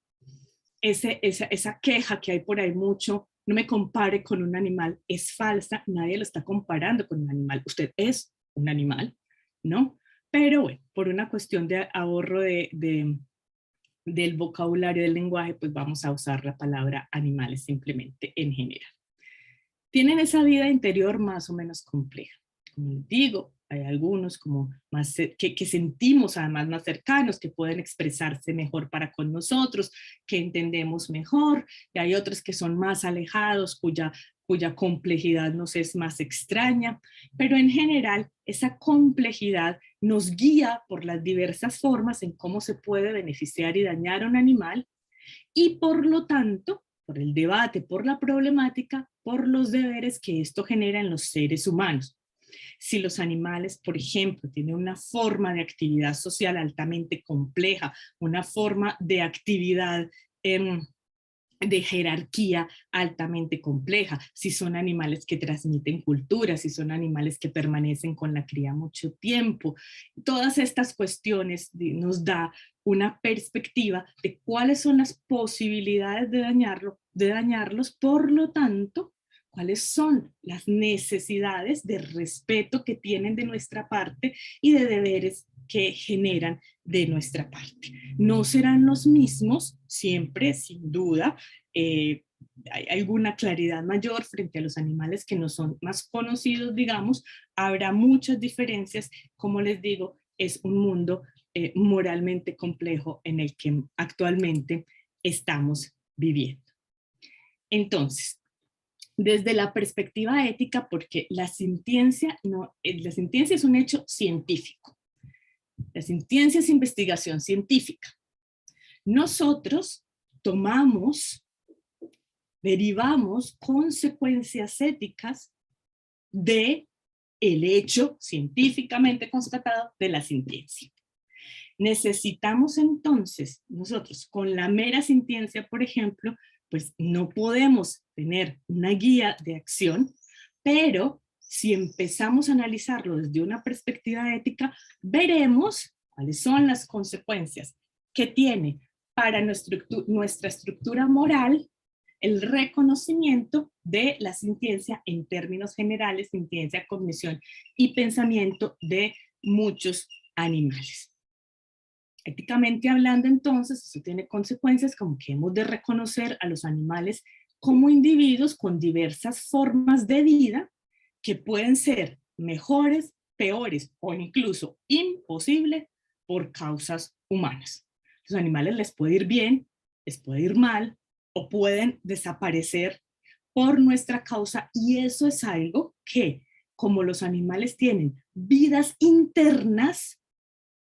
Esa queja que hay por ahí mucho, no me compare con un animal, es falsa. Nadie lo está comparando con un animal. Usted es un animal, ¿no? Pero bueno, por una cuestión de ahorro del vocabulario del lenguaje, pues vamos a usar la palabra animales simplemente en general. Tienen esa vida interior más o menos compleja. Como les digo, hay algunos como más que sentimos además más cercanos, que pueden expresarse mejor para con nosotros, que entendemos mejor, y hay otros que son más alejados, cuya complejidad nos es más extraña, pero en general esa complejidad nos guía por las diversas formas en cómo se puede beneficiar y dañar a un animal, y por lo tanto, por el debate, por la problemática, por los deberes que esto genera en los seres humanos. Si los animales, por ejemplo, tienen una forma de actividad social altamente compleja, una forma de actividad de jerarquía altamente compleja, si son animales que transmiten cultura, si son animales que permanecen con la cría mucho tiempo. Todas estas cuestiones nos da una perspectiva de cuáles son las posibilidades de dañarlos, por lo tanto, cuáles son las necesidades de respeto que tienen de nuestra parte y de deberes que generan de nuestra parte. No serán los mismos siempre, sin duda, hay alguna claridad mayor frente a los animales que no son más conocidos, digamos, habrá muchas diferencias, como les digo, es un mundo moralmente complejo en el que actualmente estamos viviendo. Entonces, desde la perspectiva ética, porque la sintiencia es un hecho científico. La ciencia es investigación científica. Nosotros derivamos consecuencias éticas de el hecho científicamente constatado de la sintiencia. Necesitamos entonces, nosotros con la mera sintiencia, por ejemplo, pues no podemos tener una guía de acción, pero si empezamos a analizarlo desde una perspectiva ética, veremos cuáles son las consecuencias que tiene para nuestra estructura moral el reconocimiento de la sintiencia en términos generales, sintiencia, cognición y pensamiento de muchos animales. Éticamente hablando, entonces, eso tiene consecuencias como que hemos de reconocer a los animales como individuos con diversas formas de vida que pueden ser mejores, peores o incluso imposibles por causas humanas. Los animales les puede ir bien, les puede ir mal o pueden desaparecer por nuestra causa, y eso es algo que, como los animales tienen vidas internas,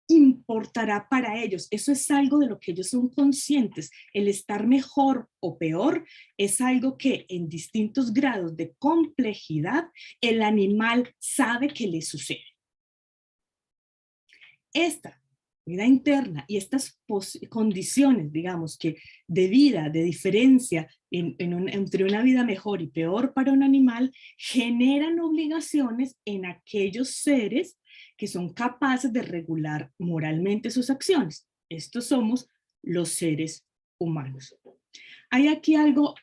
importará para ellos. Eso es algo de lo que ellos son conscientes. El estar mejor o peor es algo que en distintos grados de complejidad el animal sabe que le sucede. Esta vida interna y estas condiciones, digamos, que de vida, de diferencia entre una vida mejor y peor para un animal, generan obligaciones en aquellos seres que son capaces de regular moralmente sus acciones. Estos somos los seres humanos. Hay aquí algo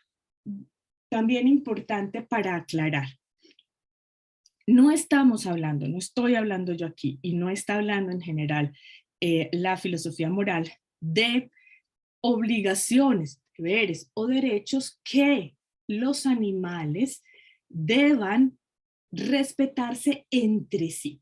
también importante para aclarar. No estamos hablando, no estoy hablando yo aquí, y no está hablando en general la filosofía moral de obligaciones, deberes o derechos que los animales deban respetarse entre sí.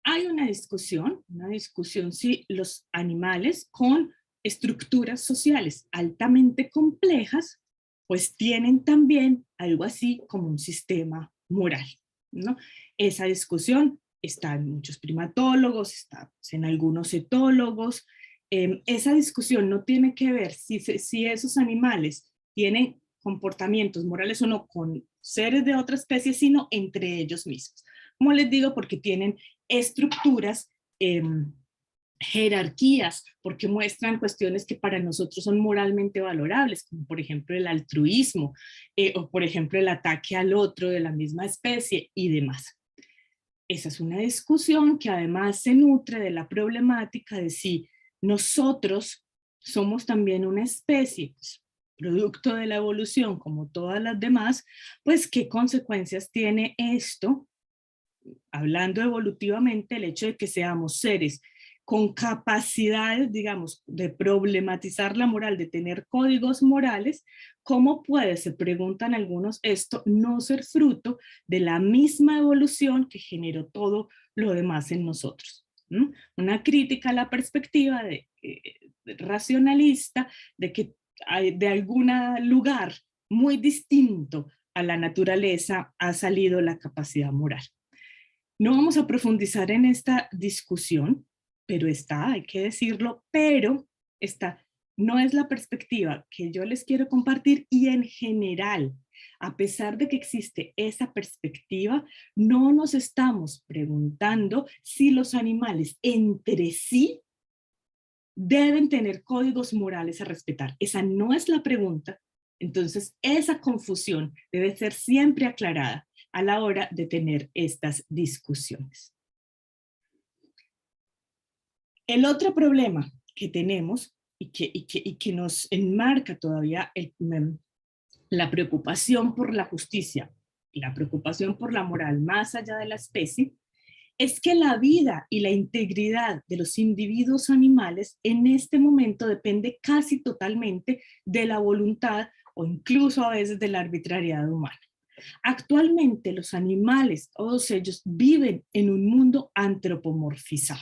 Hay una discusión si los animales con estructuras sociales altamente complejas, pues tienen también algo así como un sistema moral, ¿no? Esa discusión está en muchos primatólogos, está en algunos etólogos. Esa discusión no tiene que ver si esos animales tienen comportamientos morales o no con seres de otra especie, sino entre ellos mismos. Como les digo, porque tienen estructuras, jerarquías, porque muestran cuestiones que para nosotros son moralmente valorables, como por ejemplo el altruismo, o por ejemplo el ataque al otro de la misma especie y demás. Esa es una discusión que además se nutre de la problemática de si nosotros somos también una especie, pues, producto de la evolución como todas las demás, pues qué consecuencias tiene esto, hablando evolutivamente, el hecho de que seamos seres con capacidades, digamos, de problematizar la moral, de tener códigos morales. ¿Cómo puede, se preguntan algunos, esto no ser fruto de la misma evolución que generó todo lo demás en nosotros? ¿Mm? Una crítica a la perspectiva racionalista de que de algún lugar muy distinto a la naturaleza ha salido la capacidad moral. No vamos a profundizar en esta discusión, pero hay que decirlo, pero no es la perspectiva que yo les quiero compartir, y en general, a pesar de que existe esa perspectiva, no nos estamos preguntando si los animales entre sí deben tener códigos morales a respetar. Esa no es la pregunta. Entonces, esa confusión debe ser siempre aclarada a la hora de tener estas discusiones. El otro problema que tenemos y que nos enmarca todavía la preocupación por la justicia y la preocupación por la moral más allá de la especie, es que la vida y la integridad de los individuos animales en este momento depende casi totalmente de la voluntad o incluso a veces de la arbitrariedad humana. Actualmente los animales, todos ellos, viven en un mundo antropomorfizado.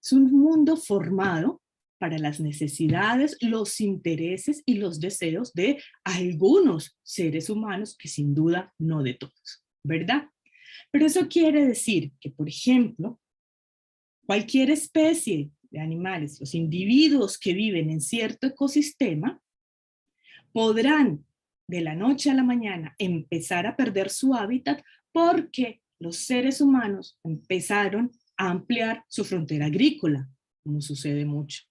Es un mundo formado para las necesidades, los intereses y los deseos de algunos seres humanos, que sin duda no de todos, ¿verdad? Pero eso quiere decir que, por ejemplo, cualquier especie de animales, los individuos que viven en cierto ecosistema, podrán de la noche a la mañana empezar a perder su hábitat porque los seres humanos empezaron a ampliar su frontera agrícola, como sucede mucho,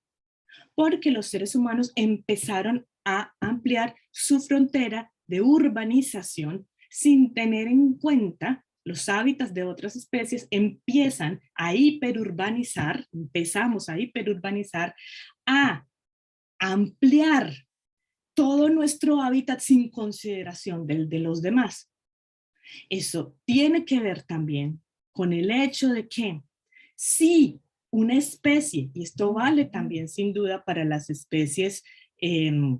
porque los seres humanos empezaron a ampliar su frontera de urbanización sin tener en cuenta los hábitats de otras especies, empiezan a hiperurbanizar, empezamos a hiperurbanizar, a ampliar todo nuestro hábitat sin consideración del de los demás. Eso tiene que ver también con el hecho de que si una especie, y esto vale también sin duda para las especies eh,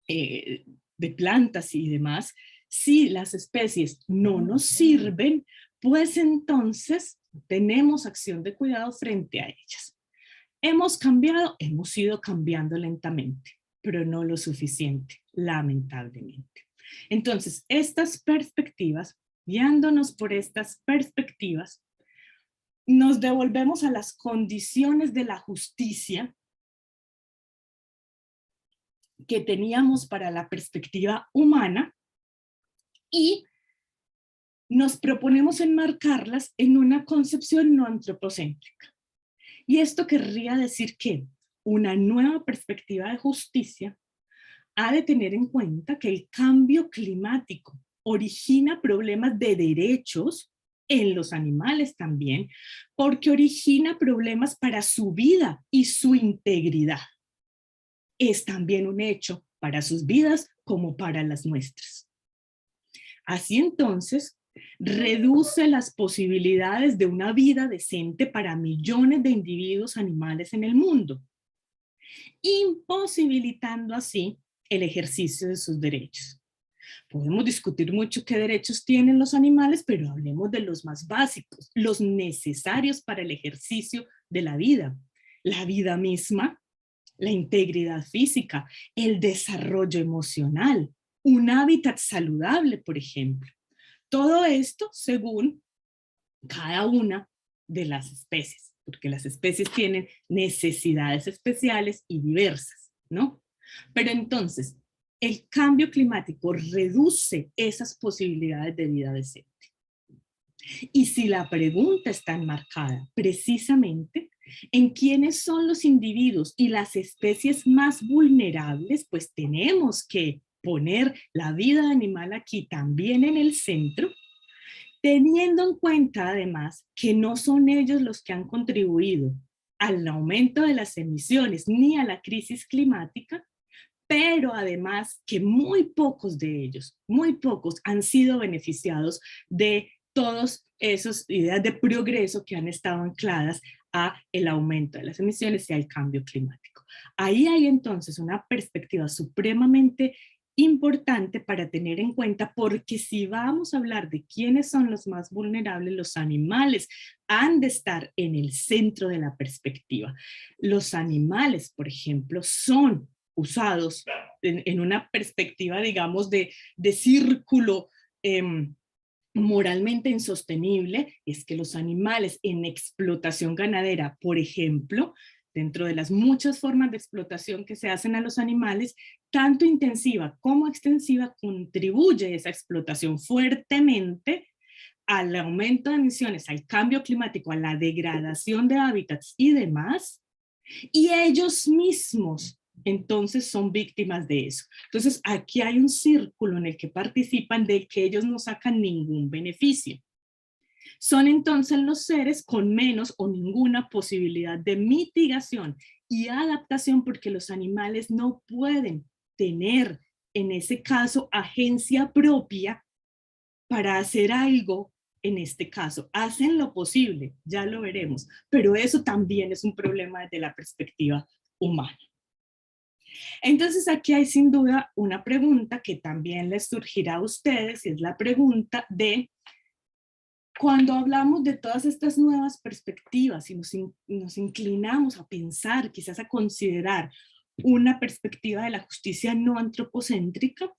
de plantas y demás, si las especies no nos sirven, pues entonces tenemos acción de cuidado frente a ellas. Hemos cambiado, hemos ido cambiando lentamente, pero no lo suficiente, lamentablemente. Entonces, estas perspectivas, guiándonos por estas perspectivas, nos devolvemos a las condiciones de la justicia que teníamos para la perspectiva humana y nos proponemos enmarcarlas en una concepción no antropocéntrica. Y esto querría decir que una nueva perspectiva de justicia ha de tener en cuenta que el cambio climático origina problemas de derechos en los animales también, porque origina problemas para su vida y su integridad. Es también un hecho para sus vidas como para las nuestras. Así entonces, reduce las posibilidades de una vida decente para millones de individuos animales en el mundo, imposibilitando así el ejercicio de sus derechos. Podemos discutir mucho qué derechos tienen los animales, pero hablemos de los más básicos, los necesarios para el ejercicio de la vida misma, la integridad física, el desarrollo emocional, un hábitat saludable, por ejemplo. Todo esto según cada una de las especies, porque las especies tienen necesidades especiales y diversas, ¿no? Pero entonces, el cambio climático reduce esas posibilidades de vida decente. Y si la pregunta está enmarcada precisamente en quiénes son los individuos y las especies más vulnerables, pues tenemos que poner la vida animal aquí también en el centro, teniendo en cuenta además que no son ellos los que han contribuido al aumento de las emisiones ni a la crisis climática, pero además que muy pocos de ellos, muy pocos han sido beneficiados de todas esas ideas de progreso que han estado ancladas a el aumento de las emisiones y al cambio climático. Ahí hay entonces una perspectiva supremamente importante para tener en cuenta, porque si vamos a hablar de quiénes son los más vulnerables, los animales han de estar en el centro de la perspectiva. Los animales, por ejemplo, son usados en una perspectiva, digamos, de círculo moralmente insostenible. Es que los animales en explotación ganadera, por ejemplo, dentro de las muchas formas de explotación que se hacen a los animales, tanto intensiva como extensiva, contribuye esa explotación fuertemente al aumento de emisiones, al cambio climático, a la degradación de hábitats y demás, y ellos mismos entonces son víctimas de eso. Entonces aquí hay un círculo en el que participan del que ellos no sacan ningún beneficio. Son entonces los seres con menos o ninguna posibilidad de mitigación y adaptación, porque los animales no pueden tener en ese caso agencia propia para hacer algo. En este caso hacen lo posible, ya lo veremos, pero eso también es un problema desde la perspectiva humana. Entonces aquí hay sin duda una pregunta que también les surgirá a ustedes, y es la pregunta de cuando hablamos de todas estas nuevas perspectivas y nos inclinamos a pensar, quizás a considerar una perspectiva de la justicia no antropocéntrica,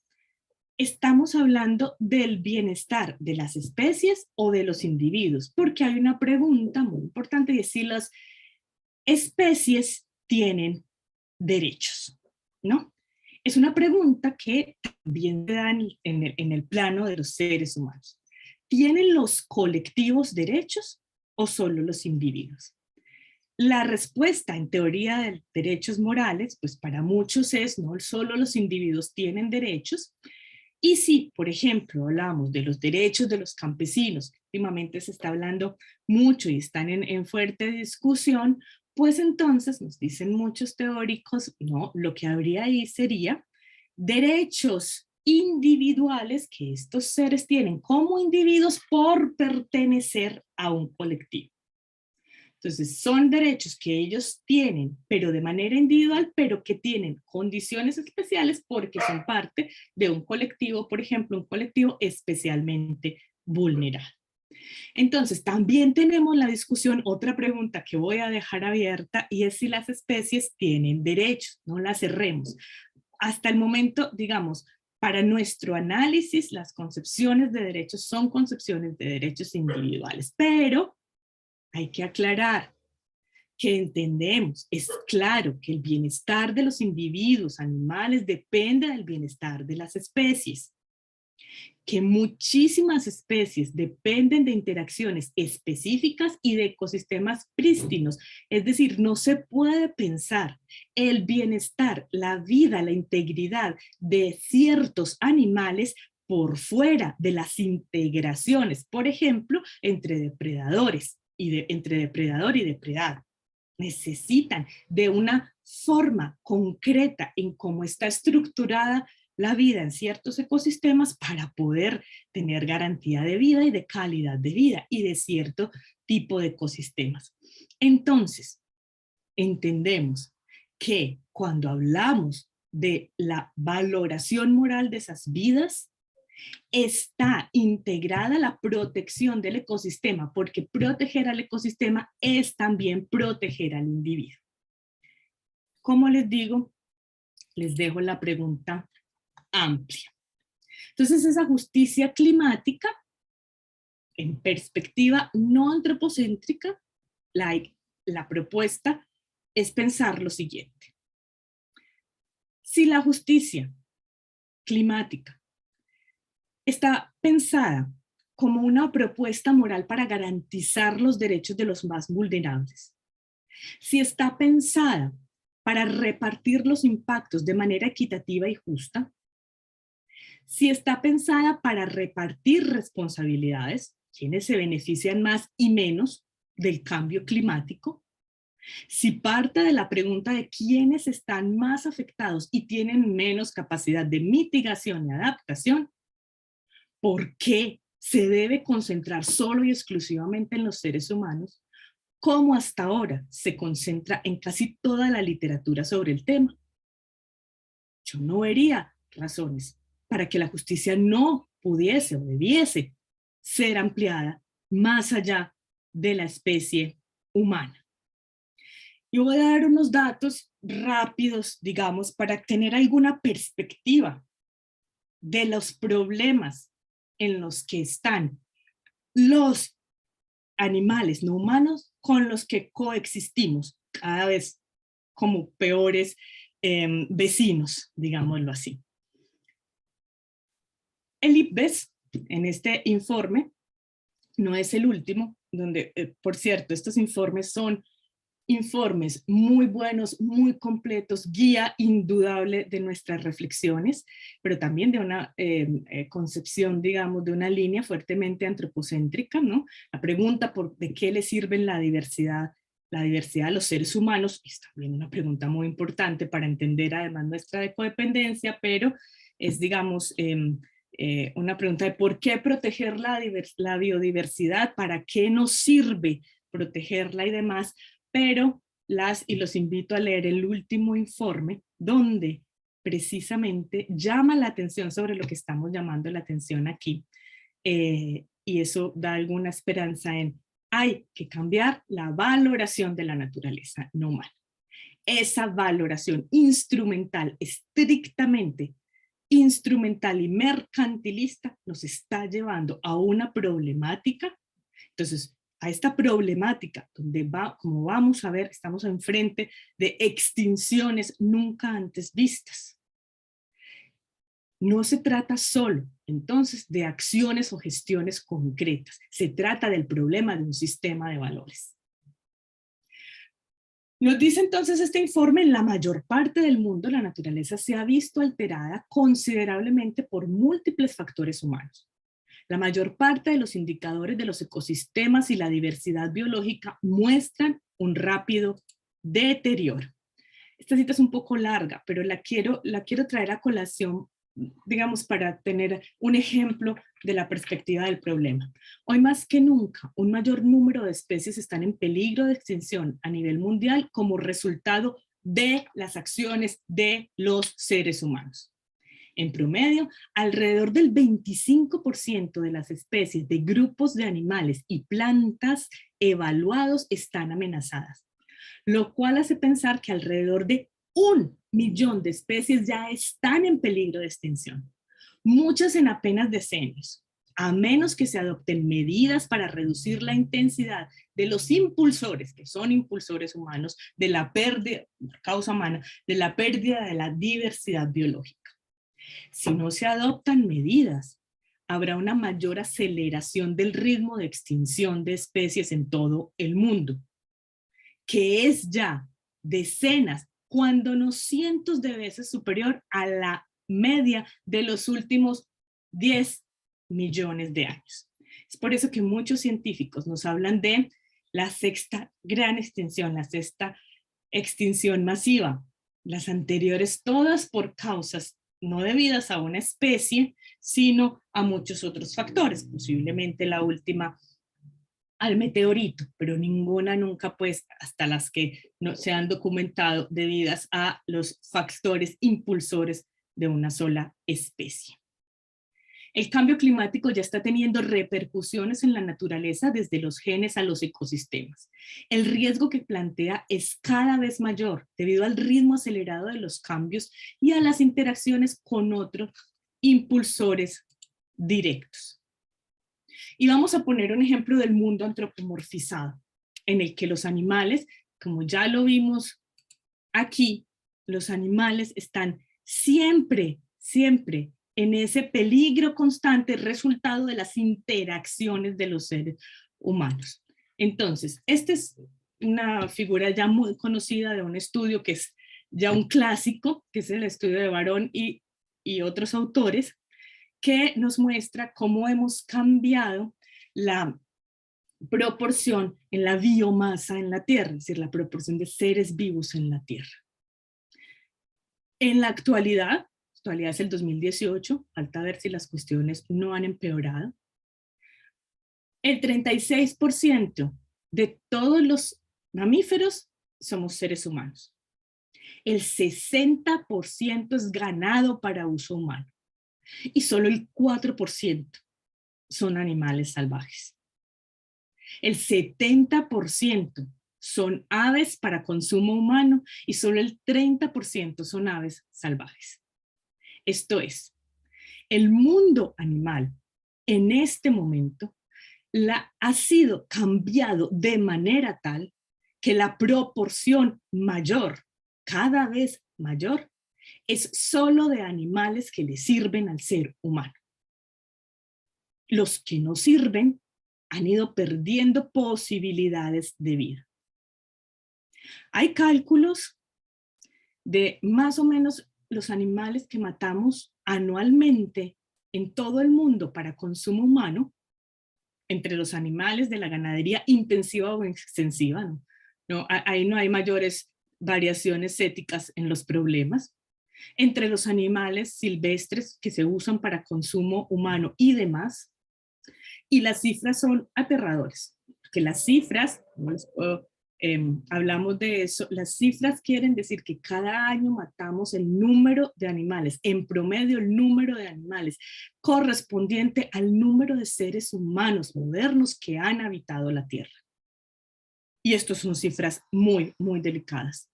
¿estamos hablando del bienestar de las especies o de los individuos? Porque hay una pregunta muy importante, y es si las especies tienen derechos, ¿no? Es una pregunta que también se da en el plano de los seres humanos. ¿Tienen los colectivos derechos o solo los individuos? La respuesta en teoría de derechos morales, pues para muchos es no solo los individuos tienen derechos, y si, por ejemplo, hablamos de los derechos de los campesinos, que últimamente se está hablando mucho y están en fuerte discusión, pues entonces nos dicen muchos teóricos, no, lo que habría ahí sería derechos individuales que estos seres tienen como individuos por pertenecer a un colectivo. Entonces, son derechos que ellos tienen, pero de manera individual, pero que tienen condiciones especiales porque son parte de un colectivo, por ejemplo, un colectivo especialmente vulnerable. Entonces, también tenemos la discusión, otra pregunta que voy a dejar abierta, y es si las especies tienen derechos, no las cerremos. Hasta el momento, digamos, para nuestro análisis, las concepciones de derechos son concepciones de derechos individuales, pero hay que aclarar que entendemos, es claro que el bienestar de los individuos, animales, depende del bienestar de las especies, que muchísimas especies dependen de interacciones específicas y de ecosistemas prístinos, es decir, no se puede pensar el bienestar, la vida, la integridad de ciertos animales por fuera de las integraciones, por ejemplo, entre depredadores entre depredador y depredado. Necesitan de una forma concreta en cómo está estructurada la vida en ciertos ecosistemas para poder tener garantía de vida y de calidad de vida y de cierto tipo de ecosistemas. Entonces, entendemos que cuando hablamos de la valoración moral de esas vidas, está integrada la protección del ecosistema, porque proteger al ecosistema es también proteger al individuo. Como les digo, les dejo la pregunta amplia. Entonces, esa justicia climática, en perspectiva no antropocéntrica, la propuesta es pensar lo siguiente. Si la justicia climática está pensada como una propuesta moral para garantizar los derechos de los más vulnerables, si está pensada para repartir los impactos de manera equitativa y justa, si está pensada para repartir responsabilidades, quienes se benefician más y menos del cambio climático, si parte de la pregunta de quiénes están más afectados y tienen menos capacidad de mitigación y adaptación, ¿por qué se debe concentrar solo y exclusivamente en los seres humanos, como hasta ahora se concentra en casi toda la literatura sobre el tema? Yo no vería razones para que la justicia no pudiese o debiese ser ampliada más allá de la especie humana. Yo voy a dar unos datos rápidos, digamos, para tener alguna perspectiva de los problemas en los que están los animales no humanos con los que coexistimos, cada vez como peores vecinos, digámoslo así. El IPBES, en este informe, no es el último, donde, por cierto, estos informes son informes muy buenos, muy completos, guía indudable de nuestras reflexiones, pero también de una concepción, digamos, de una línea fuertemente antropocéntrica, ¿no? La pregunta de qué le sirve la diversidad a los seres humanos es también una pregunta muy importante para entender además nuestra codependencia, pero es, digamos, una pregunta de por qué proteger la biodiversidad, para qué nos sirve protegerla y demás, pero y los invito a leer el último informe, donde precisamente llama la atención sobre lo que estamos llamando la atención aquí, y eso da alguna esperanza en hay que cambiar la valoración de la naturaleza no humana. Esa valoración instrumental, estrictamente instrumental y mercantilista, nos está llevando a una problemática. Entonces, a esta problemática, donde como vamos a ver, estamos enfrente de extinciones nunca antes vistas. No se trata solo, entonces, de acciones o gestiones concretas. Se trata del problema de un sistema de valores. Nos dice entonces este informe, en la mayor parte del mundo la naturaleza se ha visto alterada considerablemente por múltiples factores humanos. La mayor parte de los indicadores de los ecosistemas y la diversidad biológica muestran un rápido deterioro. Esta cita es un poco larga, pero la quiero traer a colación, digamos, para tener un ejemplo de la perspectiva del problema. Hoy más que nunca, un mayor número de especies están en peligro de extinción a nivel mundial como resultado de las acciones de los seres humanos. En promedio, alrededor del 25% de las especies de grupos de animales y plantas evaluados están amenazadas, lo cual hace pensar que alrededor de 1.000.000 de especies ya están en peligro de extinción, muchas en apenas decenios, a menos que se adopten medidas para reducir la intensidad de los impulsores, que son impulsores humanos, de la pérdida, causa humana, de la pérdida de la diversidad biológica. Si no se adoptan medidas, habrá una mayor aceleración del ritmo de extinción de especies en todo el mundo, que es ya decenas, cuando no cientos de veces superior a la media de los últimos 10 millones de años. Es por eso que muchos científicos nos hablan de la sexta gran extinción, la sexta extinción masiva, las anteriores todas por causas no debidas a una especie, sino a muchos otros factores, posiblemente la última al meteorito, pero ninguna nunca, pues, hasta las que no se han documentado debidas a los factores impulsores de una sola especie. El cambio climático ya está teniendo repercusiones en la naturaleza desde los genes a los ecosistemas. El riesgo que plantea es cada vez mayor debido al ritmo acelerado de los cambios y a las interacciones con otros impulsores directos. Y vamos a poner un ejemplo del mundo antropomorfizado, en el que los animales, como ya lo vimos aquí, los animales están siempre en ese peligro constante resultado de las interacciones de los seres humanos. Entonces, esta es una figura ya muy conocida de un estudio que es ya un clásico, que es el estudio de Barón y otros autores, que nos muestra cómo hemos cambiado la proporción en la biomasa en la Tierra, es decir, la proporción de seres vivos en la Tierra. En la actualidad es el 2018, falta ver si las cuestiones no han empeorado. El 36% de todos los mamíferos somos seres humanos. El 60% es ganado para uso humano. Y solo el 4% son animales salvajes. El 70% son aves para consumo humano y solo el 30% son aves salvajes. Esto es, el mundo animal en este momento ha sido cambiado de manera tal que la proporción mayor, cada vez mayor, es solo de animales que le sirven al ser humano. Los que no sirven han ido perdiendo posibilidades de vida. Hay cálculos de más o menos los animales que matamos anualmente en todo el mundo para consumo humano, entre los animales de la ganadería intensiva o extensiva, ahí no hay mayores variaciones éticas en los problemas, entre los animales silvestres que se usan para consumo humano y demás, y las cifras son aterradoras, porque las cifras, hablamos de eso, las cifras quieren decir que cada año matamos el número de animales, en promedio el número de animales correspondiente al número de seres humanos modernos que han habitado la Tierra. Y estas son cifras muy, muy delicadas.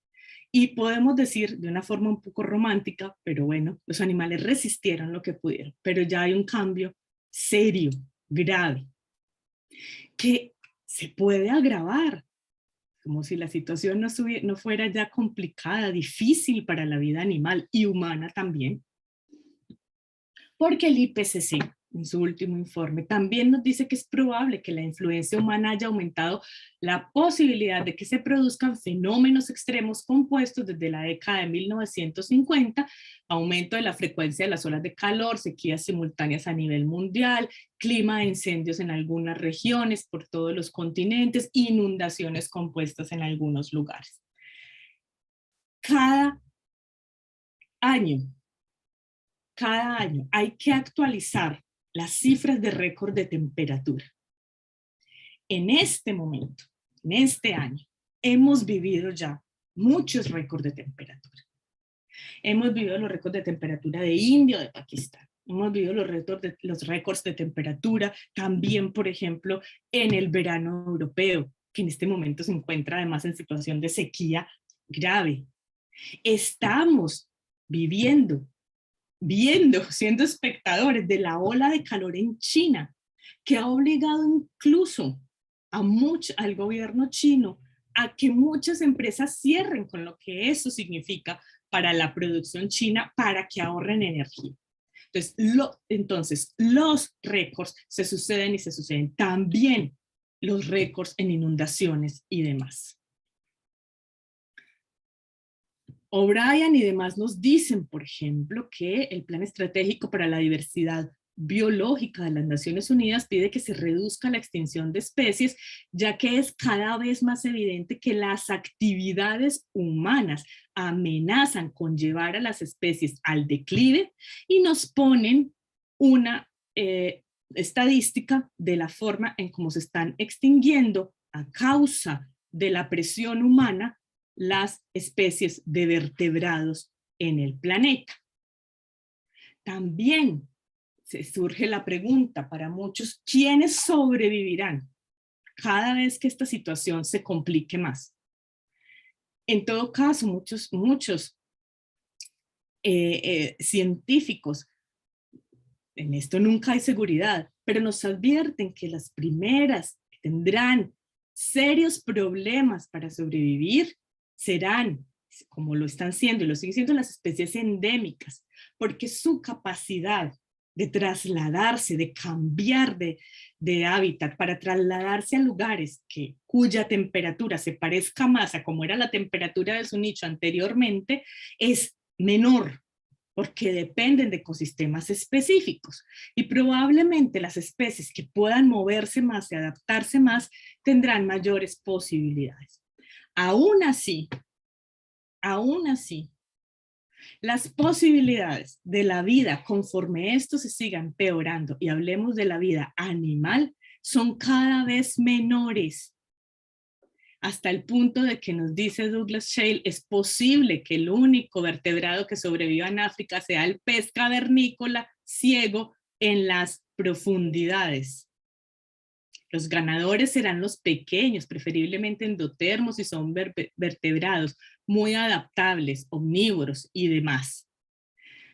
Y podemos decir de una forma un poco romántica, pero bueno, los animales resistieron lo que pudieron, pero ya hay un cambio serio, grave, que se puede agravar, como si la situación no fuera ya complicada, difícil para la vida animal y humana también. Porque el IPCC, en su último informe, también nos dice que es probable que la influencia humana haya aumentado la posibilidad de que se produzcan fenómenos extremos compuestos desde la década de 1950, aumento de la frecuencia de las olas de calor, sequías simultáneas a nivel mundial, clima de incendios en algunas regiones por todos los continentes, inundaciones compuestas en algunos lugares. Cada año hay que actualizar las cifras de récord de temperatura. En este momento, en este año, hemos vivido ya muchos récords de temperatura. Hemos vivido los récords de temperatura de India o de Pakistán. Hemos vivido los récords de temperatura también, por ejemplo, en el verano europeo, que en este momento se encuentra además en situación de sequía grave. Estamos viendo, siendo espectadores de la ola de calor en China, que ha obligado incluso al gobierno chino a que muchas empresas cierren, con lo que eso significa para la producción china, para que ahorren energía. Entonces, los récords se suceden y se suceden. También los récords en inundaciones y demás. O'Brien y demás nos dicen, por ejemplo, que el Plan Estratégico para la Diversidad Biológica de las Naciones Unidas pide que se reduzca la extinción de especies, ya que es cada vez más evidente que las actividades humanas amenazan con llevar a las especies al declive y nos ponen una estadística de la forma en cómo se están extinguiendo a causa de la presión humana las especies de vertebrados en el planeta. También se surge la pregunta para muchos, ¿quiénes sobrevivirán cada vez que esta situación se complique más? En todo caso, muchos científicos, en esto nunca hay seguridad, pero nos advierten que las primeras que tendrán serios problemas para sobrevivir serán, como lo están siendo y lo siguen siendo, las especies endémicas, porque su capacidad de trasladarse, de cambiar de hábitat, para trasladarse a lugares cuya temperatura se parezca más a como era la temperatura de su nicho anteriormente, es menor, porque dependen de ecosistemas específicos. Y probablemente las especies que puedan moverse más y adaptarse más tendrán mayores posibilidades. Aún así, las posibilidades de la vida, conforme esto se siga empeorando, y hablemos de la vida animal, son cada vez menores. Hasta el punto de que nos dice Douglas Schale, es posible que el único vertebrado que sobreviva en África sea el pez cavernícola ciego en las profundidades. Los ganadores serán los pequeños, preferiblemente endotermos si son vertebrados, muy adaptables, omnívoros y demás.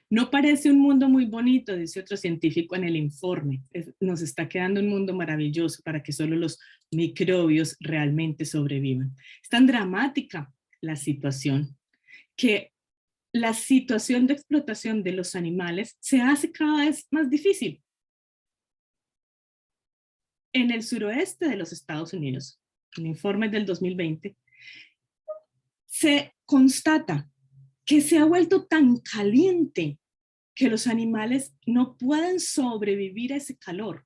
No parece un mundo muy bonito, dice otro científico en el informe. Nos está quedando un mundo maravilloso para que solo los microbios realmente sobrevivan. Es tan dramática la situación que la situación de explotación de los animales se hace cada vez más difícil. En el suroeste de los Estados Unidos, en informes del 2020, se constata que se ha vuelto tan caliente que los animales no pueden sobrevivir a ese calor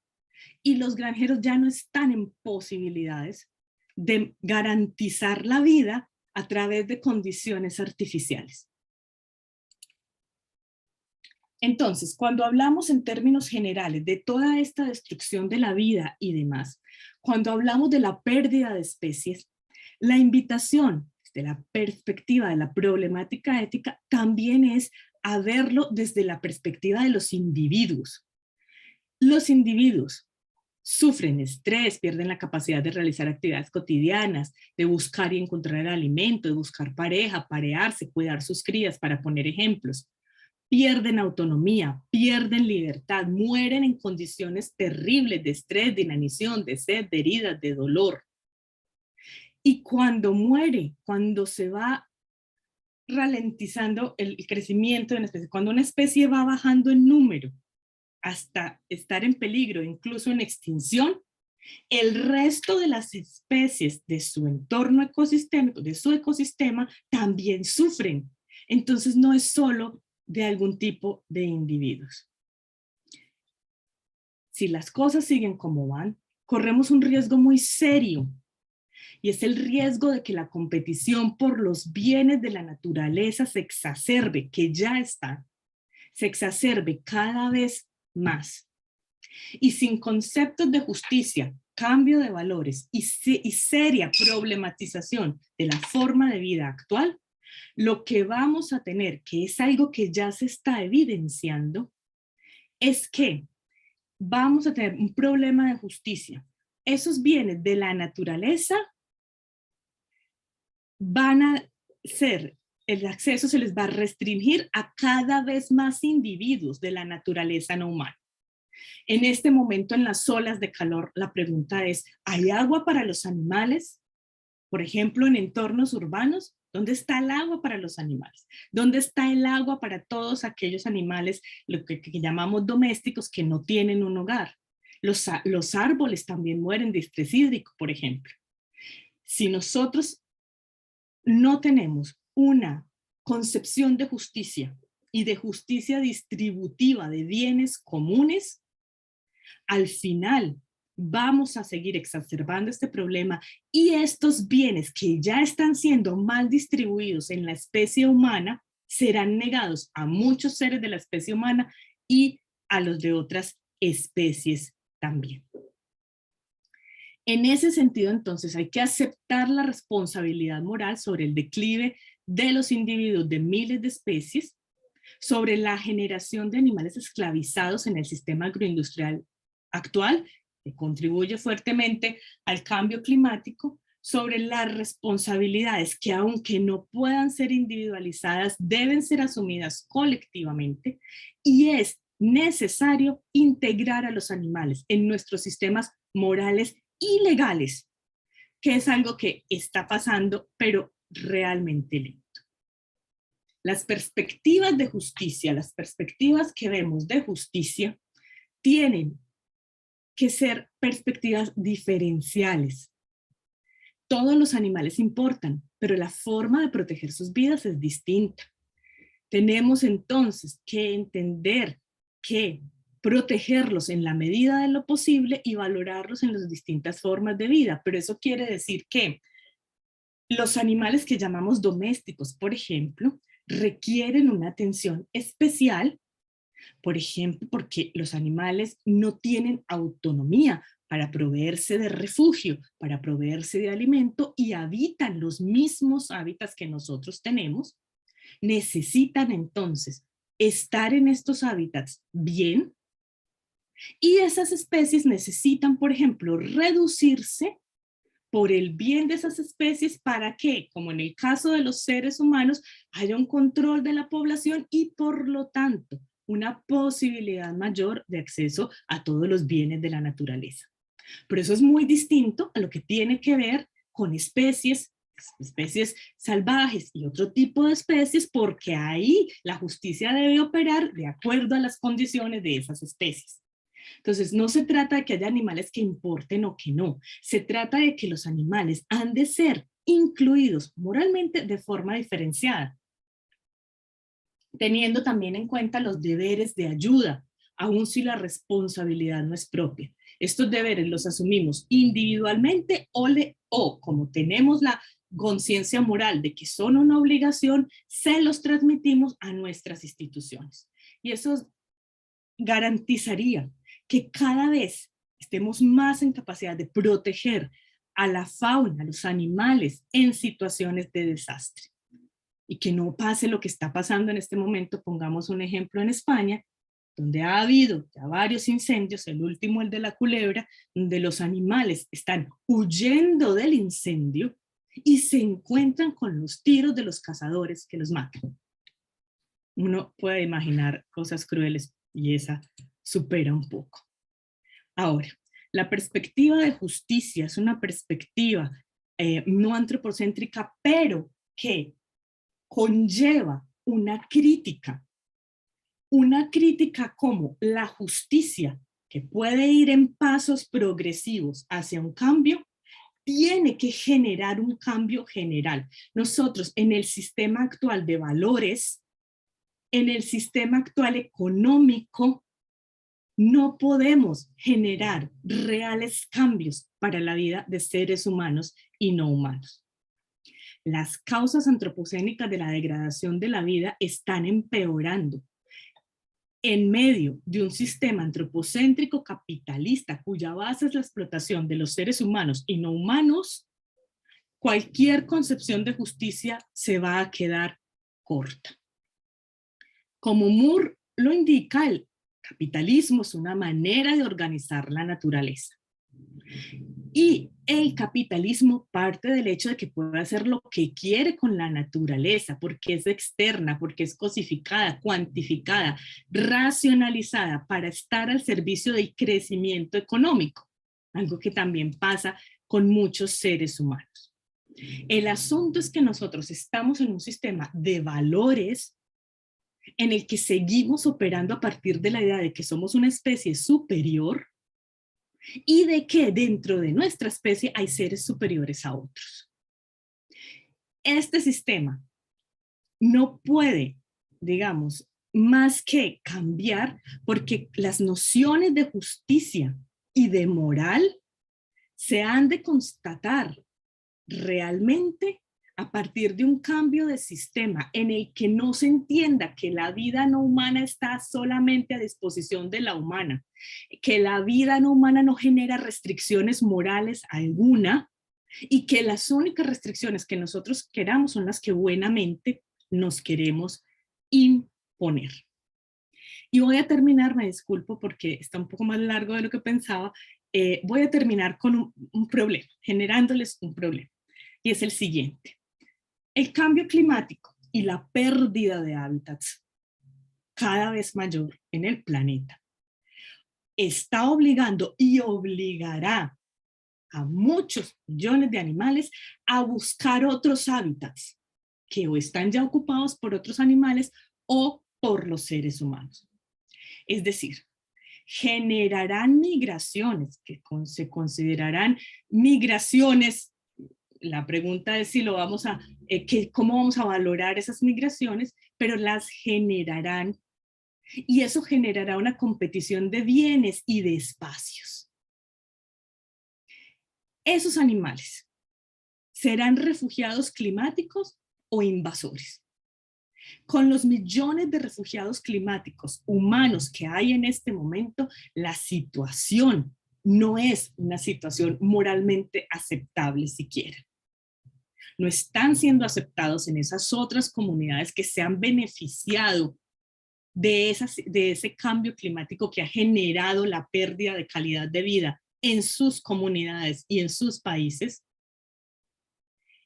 y los granjeros ya no están en posibilidades de garantizar la vida a través de condiciones artificiales. Entonces, cuando hablamos en términos generales de toda esta destrucción de la vida y demás, cuando hablamos de la pérdida de especies, la invitación desde la perspectiva de la problemática ética también es a verlo desde la perspectiva de los individuos. Los individuos sufren estrés, pierden la capacidad de realizar actividades cotidianas, de buscar y encontrar alimento, de buscar pareja, parearse, cuidar sus crías, para poner ejemplos. Pierden autonomía, pierden libertad, mueren en condiciones terribles de estrés, de inanición, de sed, de heridas, de dolor. Y cuando muere, cuando se va ralentizando el crecimiento de una especie, cuando una especie va bajando en número, hasta estar en peligro, incluso en extinción, el resto de las especies de su entorno ecosistémico, de su ecosistema, también sufren. Entonces no es solo de algún tipo de individuos. Si las cosas siguen como van, corremos un riesgo muy serio, y es el riesgo de que la competición por los bienes de la naturaleza se exacerbe, que ya está, se exacerbe cada vez más. Y sin conceptos de justicia, cambio de valores y seria problematización de la forma de vida actual, lo que vamos a tener, que es algo que ya se está evidenciando, es que vamos a tener un problema de justicia. Esos bienes de la naturaleza van a ser, el acceso se les va a restringir a cada vez más individuos de la naturaleza no humana. En este momento, en las olas de calor, la pregunta es, ¿hay agua para los animales? Por ejemplo, en entornos urbanos, ¿dónde está el agua para los animales? ¿Dónde está el agua para todos aquellos animales, lo que llamamos domésticos, que no tienen un hogar? Los árboles también mueren de estrés hídrico, por ejemplo. Si nosotros no tenemos una concepción de justicia y de justicia distributiva de bienes comunes, al final vamos a seguir exacerbando este problema y estos bienes que ya están siendo mal distribuidos en la especie humana serán negados a muchos seres de la especie humana y a los de otras especies también. En ese sentido, entonces, hay que aceptar la responsabilidad moral sobre el declive de los individuos de miles de especies, sobre la generación de animales esclavizados en el sistema agroindustrial actual, que contribuye fuertemente al cambio climático, sobre las responsabilidades que, aunque no puedan ser individualizadas, deben ser asumidas colectivamente, y es necesario integrar a los animales en nuestros sistemas morales y legales, que es algo que está pasando, pero realmente lento. Las perspectivas de justicia, las perspectivas que vemos de justicia, tienen que ser perspectivas diferenciales. Todos los animales importan, pero la forma de proteger sus vidas es distinta. Tenemos entonces que entender que protegerlos en la medida de lo posible y valorarlos en las distintas formas de vida, pero eso quiere decir que los animales que llamamos domésticos, por ejemplo, requieren una atención especial, por ejemplo, porque los animales no tienen autonomía para proveerse de refugio, para proveerse de alimento y habitan los mismos hábitats que nosotros tenemos. Necesitan entonces estar en estos hábitats bien, y esas especies necesitan, por ejemplo, reducirse por el bien de esas especies para que, como en el caso de los seres humanos, haya un control de la población y por lo tanto una posibilidad mayor de acceso a todos los bienes de la naturaleza. Pero eso es muy distinto a lo que tiene que ver con especies salvajes y otro tipo de especies, porque ahí la justicia debe operar de acuerdo a las condiciones de esas especies. Entonces, no se trata de que haya animales que importen o que no, se trata de que los animales han de ser incluidos moralmente de forma diferenciada, teniendo también en cuenta los deberes de ayuda, aun si la responsabilidad no es propia. Estos deberes los asumimos individualmente o como tenemos la conciencia moral de que son una obligación, se los transmitimos a nuestras instituciones. Y eso garantizaría que cada vez estemos más en capacidad de proteger a la fauna, a los animales en situaciones de desastre. Y que no pase lo que está pasando en este momento. Pongamos un ejemplo en España, donde ha habido ya varios incendios, el último el de la Culebra, donde los animales están huyendo del incendio y se encuentran con los tiros de los cazadores que los matan. Uno puede imaginar cosas crueles y esa supera un poco. Ahora, la perspectiva de justicia es una perspectiva no antropocéntrica, pero que conlleva una crítica Una crítica como la justicia, que puede ir en pasos progresivos hacia un cambio, tiene que generar un cambio general. Nosotros en el sistema actual de valores, en el sistema actual económico, no podemos generar reales cambios para la vida de seres humanos y no humanos. Las causas antropocénicas de la degradación de la vida están empeorando en medio de un sistema antropocéntrico capitalista cuya base es la explotación de los seres humanos y no humanos. Cualquier concepción de justicia se va a quedar corta. Como Moore lo indica, el capitalismo es una manera de organizar la naturaleza. Y el capitalismo parte del hecho de que puede hacer lo que quiere con la naturaleza, porque es externa, porque es cosificada, cuantificada, racionalizada para estar al servicio del crecimiento económico, algo que también pasa con muchos seres humanos. El asunto es que nosotros estamos en un sistema de valores en el que seguimos operando a partir de la idea de que somos una especie superior y de que dentro de nuestra especie hay seres superiores a otros. Este sistema no puede, digamos, más que cambiar porque las nociones de justicia y de moral se han de constatar realmente a partir de un cambio de sistema en el que no se entienda que la vida no humana está solamente a disposición de la humana, que la vida no humana no genera restricciones morales alguna y que las únicas restricciones que nosotros queramos son las que buenamente nos queremos imponer. Y voy a terminar, me disculpo porque está un poco más largo de lo que pensaba, voy a terminar con un problema, generándoles un problema. Y es el siguiente. El cambio climático y la pérdida de hábitats cada vez mayor en el planeta está obligando y obligará a muchos millones de animales a buscar otros hábitats que o están ya ocupados por otros animales o por los seres humanos. Es decir, generarán migraciones que se considerarán migraciones. La pregunta es si lo vamos a, cómo vamos a valorar esas migraciones, pero las generarán y eso generará una competición de bienes y de espacios. Esos animales serán refugiados climáticos o invasores. Con los millones de refugiados climáticos humanos que hay en este momento, la situación no es una situación moralmente aceptable siquiera. No están siendo aceptados en esas otras comunidades que se han beneficiado de ese cambio climático que ha generado la pérdida de calidad de vida en sus comunidades y en sus países.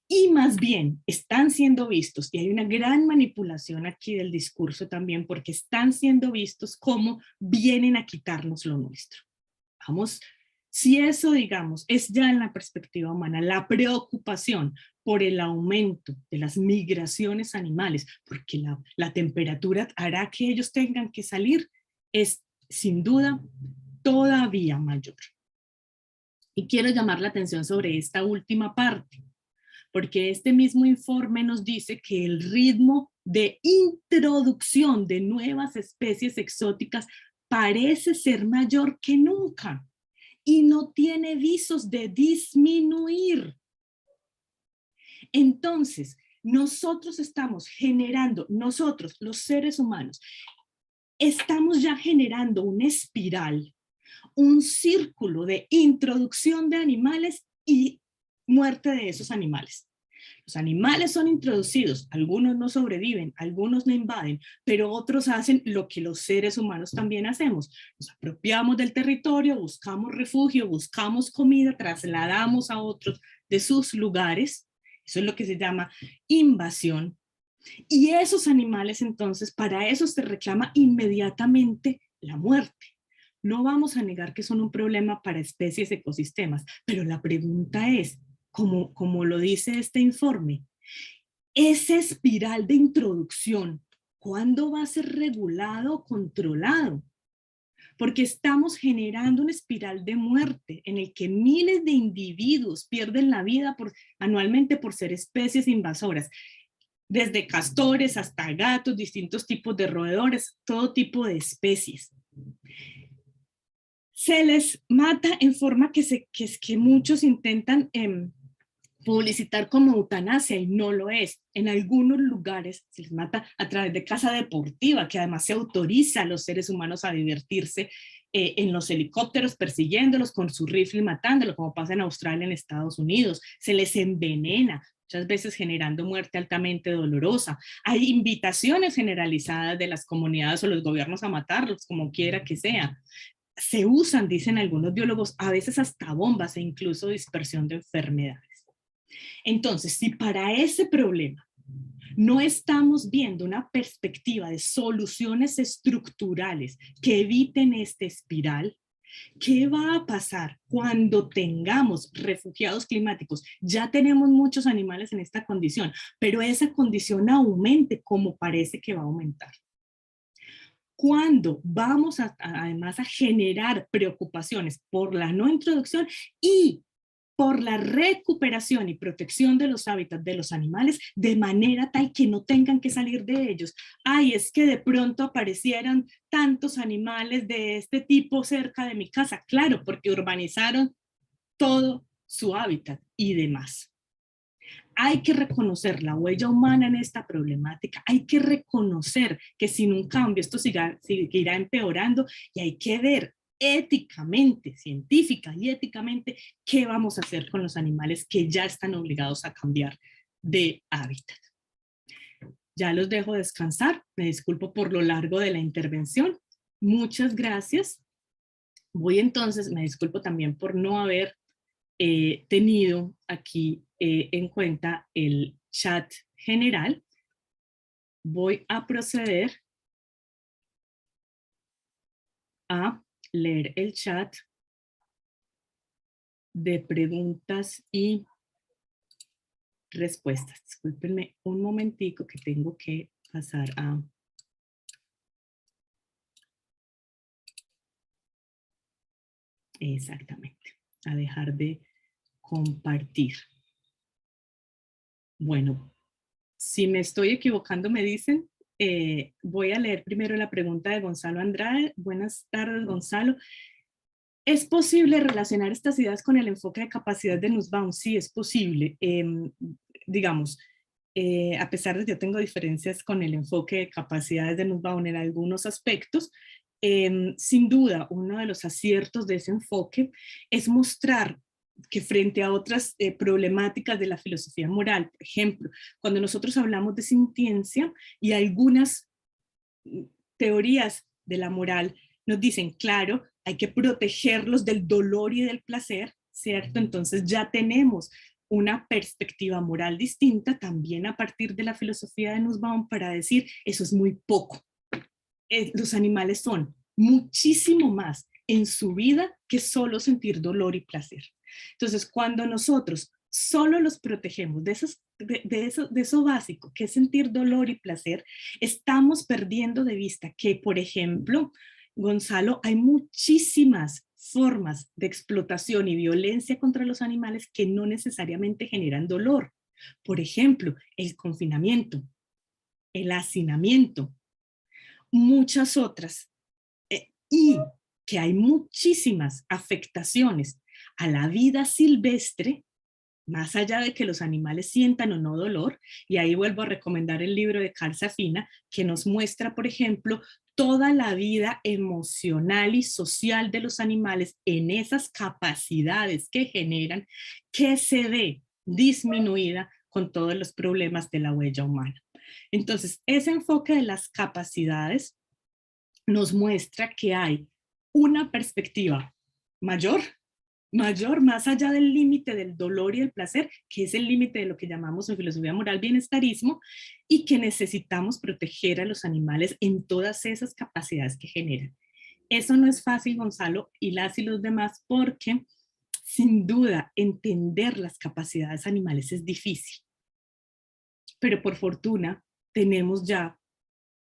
Y más bien están siendo vistos, y hay una gran manipulación aquí del discurso también, porque están siendo vistos como vienen a quitarnos lo nuestro. Vamos, si eso, digamos, es ya en la perspectiva humana, la preocupación por el aumento de las migraciones animales, porque la temperatura hará que ellos tengan que salir, es sin duda todavía mayor. Y quiero llamar la atención sobre esta última parte, porque este mismo informe nos dice que el ritmo de introducción de nuevas especies exóticas parece ser mayor que nunca y no tiene visos de disminuir. Entonces, nosotros estamos generando, nosotros, los seres humanos, estamos ya generando una espiral, un círculo de introducción de animales y muerte de esos animales. Los animales son introducidos, algunos no sobreviven, algunos no invaden, pero otros hacen lo que los seres humanos también hacemos. Nos apropiamos del territorio, buscamos refugio, buscamos comida, trasladamos a otros de sus lugares. Eso es lo que se llama invasión. Y esos animales, entonces, para eso se reclama inmediatamente la muerte. No vamos a negar que son un problema para especies, ecosistemas, pero la pregunta es, como lo dice este informe, esa espiral de introducción ¿cuándo va a ser regulado o controlado? Porque estamos generando una espiral de muerte en el que miles de individuos pierden la vida anualmente por ser especies invasoras, desde castores hasta gatos, distintos tipos de roedores, todo tipo de especies. Se les mata en forma que muchos intentan publicitar como eutanasia y no lo es. En algunos lugares se les mata a través de caza deportiva, que además se autoriza a los seres humanos a divertirse en los helicópteros persiguiéndolos con su rifle y matándolos, como pasa en Australia, en Estados Unidos. Se les envenena, muchas veces generando muerte altamente dolorosa. Hay invitaciones generalizadas de las comunidades o los gobiernos a matarlos, como quiera que sea. Se usan, dicen algunos biólogos, a veces hasta bombas e incluso dispersión de enfermedades. Entonces, si para ese problema no estamos viendo una perspectiva de soluciones estructurales que eviten esta espiral, ¿qué va a pasar cuando tengamos refugiados climáticos? Ya tenemos muchos animales en esta condición, pero esa condición aumente como parece que va a aumentar. Cuando vamos además a generar preocupaciones por la no introducción y por la recuperación y protección de los hábitats de los animales de manera tal que no tengan que salir de ellos. Ay, es que de pronto aparecieran tantos animales de este tipo cerca de mi casa. Claro, porque urbanizaron todo su hábitat y demás. Hay que reconocer la huella humana en esta problemática, hay que reconocer que sin un cambio esto seguirá empeorando y hay que ver éticamente, científica y éticamente, qué vamos a hacer con los animales que ya están obligados a cambiar de hábitat. Ya los dejo descansar, me disculpo por lo largo de la intervención. Muchas gracias. Voy entonces, me disculpo también por no haber tenido aquí en cuenta el chat general. Voy a proceder a leer el chat de preguntas y respuestas. Discúlpenme un momentico que tengo que pasar a... Exactamente, a dejar de compartir. Bueno, si me estoy equivocando me dicen. Voy a leer primero la pregunta de Gonzalo Andrade. Buenas tardes, Gonzalo. ¿Es posible relacionar estas ideas con el enfoque de capacidad de Nussbaum? Sí, es posible. Digamos, a pesar de que yo tengo diferencias con el enfoque de capacidades de Nussbaum en algunos aspectos, sin duda uno de los aciertos de ese enfoque es mostrar que frente a otras problemáticas de la filosofía moral, por ejemplo, cuando nosotros hablamos de sintiencia y algunas teorías de la moral nos dicen, claro, hay que protegerlos del dolor y del placer, ¿cierto? Entonces ya tenemos una perspectiva moral distinta también a partir de la filosofía de Nussbaum para decir, eso es muy poco. Los animales son muchísimo más en su vida que solo sentir dolor y placer. Entonces, cuando nosotros solo los protegemos de eso básico, que es sentir dolor y placer, estamos perdiendo de vista que, por ejemplo, Gonzalo, hay muchísimas formas de explotación y violencia contra los animales que no necesariamente generan dolor. Por ejemplo, el confinamiento, el hacinamiento, muchas otras. Y que hay muchísimas afectaciones a la vida silvestre, más allá de que los animales sientan o no dolor, y ahí vuelvo a recomendar el libro de Carl Safina, que nos muestra, por ejemplo, toda la vida emocional y social de los animales en esas capacidades que generan, que se ve disminuida con todos los problemas de la huella humana. Entonces, ese enfoque de las capacidades nos muestra que hay una perspectiva mayor, más allá del límite del dolor y el placer, que es el límite de lo que llamamos en filosofía moral bienestarismo, y que necesitamos proteger a los animales en todas esas capacidades que generan. Eso no es fácil, Gonzalo, y las y los demás, porque sin duda entender las capacidades animales es difícil. Pero por fortuna tenemos ya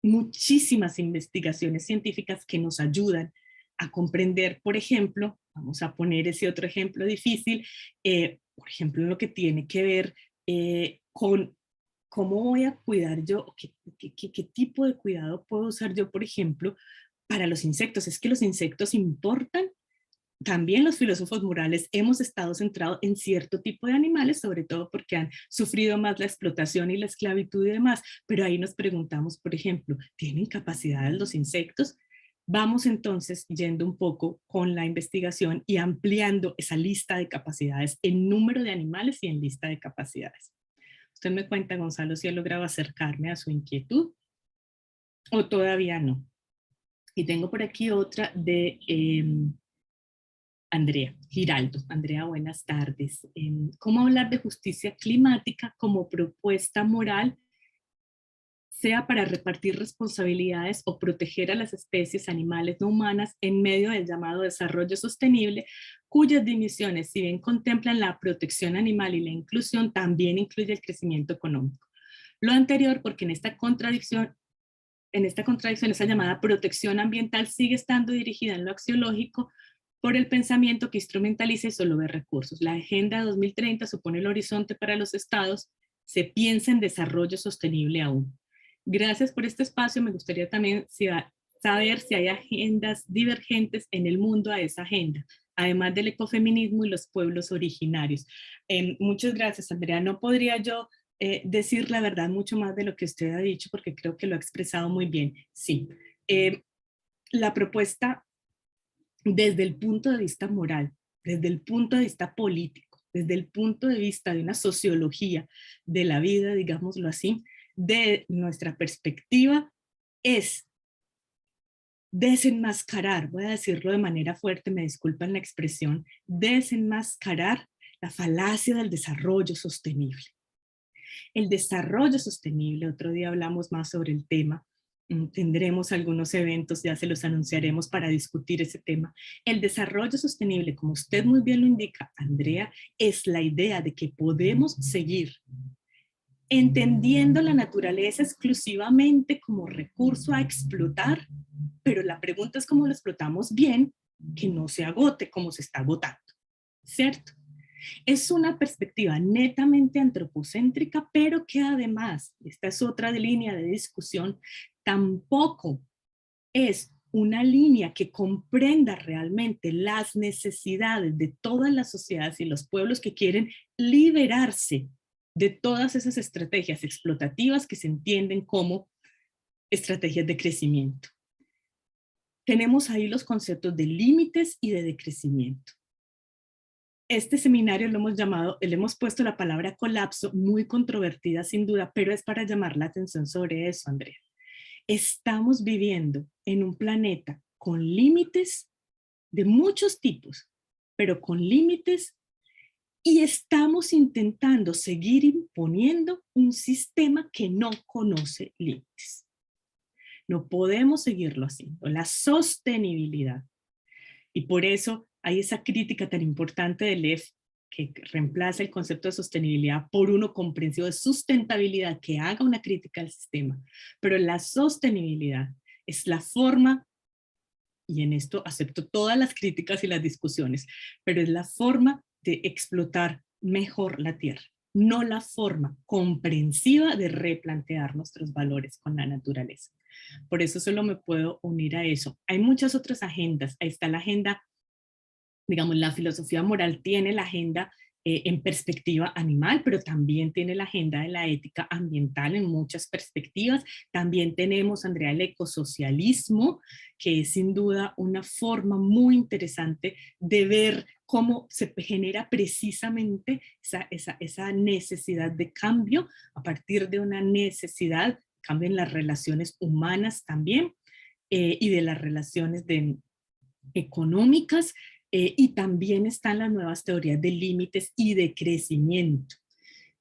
muchísimas investigaciones científicas que nos ayudan a comprender, por ejemplo, vamos a poner ese otro ejemplo difícil, por ejemplo, lo que tiene que ver con cómo voy a cuidar yo, qué tipo de cuidado puedo usar yo, por ejemplo, para los insectos. Es que los insectos importan. También los filósofos morales hemos estado centrados en cierto tipo de animales, sobre todo porque han sufrido más la explotación y la esclavitud y demás, pero ahí nos preguntamos, por ejemplo, ¿tienen capacidades los insectos? Vamos entonces yendo un poco con la investigación y ampliando esa lista de capacidades en número de animales y en lista de capacidades. Usted me cuenta, Gonzalo, si ha logrado acercarme a su inquietud o todavía no. Y tengo por aquí otra de Andrea Giraldo. Andrea, buenas tardes. ¿Cómo hablar de justicia climática como propuesta moral, sea para repartir responsabilidades o proteger a las especies animales no humanas en medio del llamado desarrollo sostenible, cuyas dimensiones, si bien contemplan la protección animal y la inclusión, también incluye el crecimiento económico? Lo anterior porque en esta contradicción, esa llamada protección ambiental sigue estando dirigida en lo axiológico por el pensamiento que instrumentaliza y solo ve recursos. La Agenda 2030 supone el horizonte para los estados, se piensa en desarrollo sostenible aún. Gracias por este espacio, me gustaría también saber si hay agendas divergentes en el mundo a esa agenda, además del ecofeminismo y los pueblos originarios. Muchas gracias, Andrea. No podría yo decir la verdad mucho más de lo que usted ha dicho, porque creo que lo ha expresado muy bien. Sí, la propuesta desde el punto de vista moral, desde el punto de vista político, desde el punto de vista de una sociología de la vida, digámoslo así, de nuestra perspectiva, es desenmascarar, voy a decirlo de manera fuerte, me disculpan la expresión, desenmascarar la falacia del desarrollo sostenible. El desarrollo sostenible, otro día hablamos más sobre el tema, tendremos algunos eventos, ya se los anunciaremos para discutir ese tema. El desarrollo sostenible, como usted muy bien lo indica, Andrea, es la idea de que podemos seguir entendiendo la naturaleza exclusivamente como recurso a explotar, pero la pregunta es cómo lo explotamos bien, que no se agote como se está agotando, ¿cierto? Es una perspectiva netamente antropocéntrica, pero que además, esta es otra línea de discusión, tampoco es una línea que comprenda realmente las necesidades de todas las sociedades y los pueblos que quieren liberarse de todas esas estrategias explotativas que se entienden como estrategias de crecimiento. Tenemos ahí los conceptos de límites y de decrecimiento. Este seminario lo hemos llamado, le hemos puesto la palabra colapso, muy controvertida sin duda, pero es para llamar la atención sobre eso, Andrea. Estamos viviendo en un planeta con límites de muchos tipos, pero con límites, y estamos intentando seguir imponiendo un sistema que no conoce límites. No podemos seguirlo haciendo. La sostenibilidad. Y por eso hay esa crítica tan importante del Lev, que reemplaza el concepto de sostenibilidad por uno comprensivo de sustentabilidad, que haga una crítica al sistema. Pero la sostenibilidad es la forma, y en esto acepto todas las críticas y las discusiones, pero es la forma de explotar mejor la tierra, no la forma comprensiva de replantear nuestros valores con la naturaleza. Por eso solo me puedo unir a eso. Hay muchas otras agendas. Ahí está la agenda, digamos, la filosofía moral tiene la agenda en perspectiva animal, pero también tiene la agenda de la ética ambiental en muchas perspectivas. También tenemos, Andrea, el ecosocialismo, que es sin duda una forma muy interesante de ver cómo se genera precisamente esa necesidad de cambio a partir de una necesidad, cambio en las relaciones humanas también, y de las relaciones económicas, y también están las nuevas teorías de límites y de crecimiento.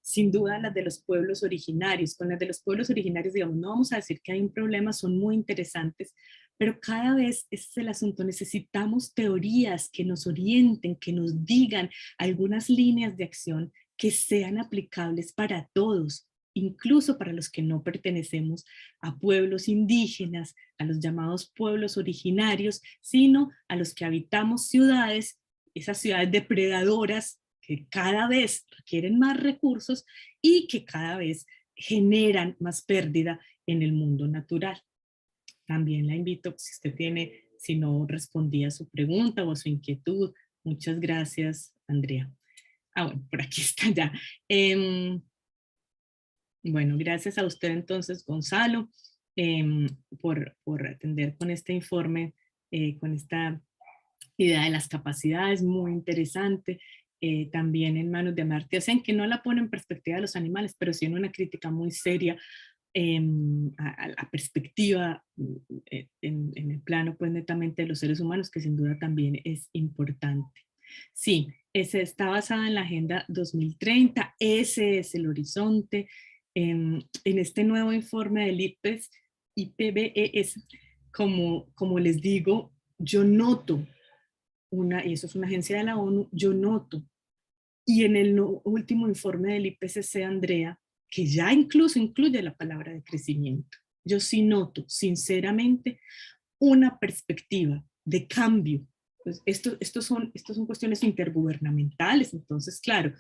Sin duda las de los pueblos originarios. Con las de los pueblos originarios, digamos, no vamos a decir que hay un problema, son muy interesantes, pero cada vez ese es el asunto, necesitamos teorías que nos orienten, que nos digan algunas líneas de acción que sean aplicables para todos, incluso para los que no pertenecemos a pueblos indígenas, a los llamados pueblos originarios, sino a los que habitamos ciudades, esas ciudades depredadoras que cada vez requieren más recursos y que cada vez generan más pérdida en el mundo natural. También la invito, si usted tiene, si no respondía a su pregunta o a su inquietud. Muchas gracias, Andrea. Bueno, por aquí está ya. Bueno, gracias a usted entonces, Gonzalo, por atender con este informe, con esta idea de las capacidades, muy interesante. También en manos de Amartya Sen, que no la pone en perspectiva de los animales, pero sí en una crítica muy seria a la perspectiva en el plano pues netamente de los seres humanos, que sin duda también es importante. Sí, ese está basada en la Agenda 2030, ese es el horizonte. En este nuevo informe del IPBES, como les digo, yo noto y eso es una agencia de la ONU, yo noto, y en el último informe del IPCC, Andrea, que ya incluso incluye la palabra de crecimiento, yo sí noto, sinceramente, una perspectiva de cambio. Pues esto son cuestiones intergubernamentales, entonces, claro,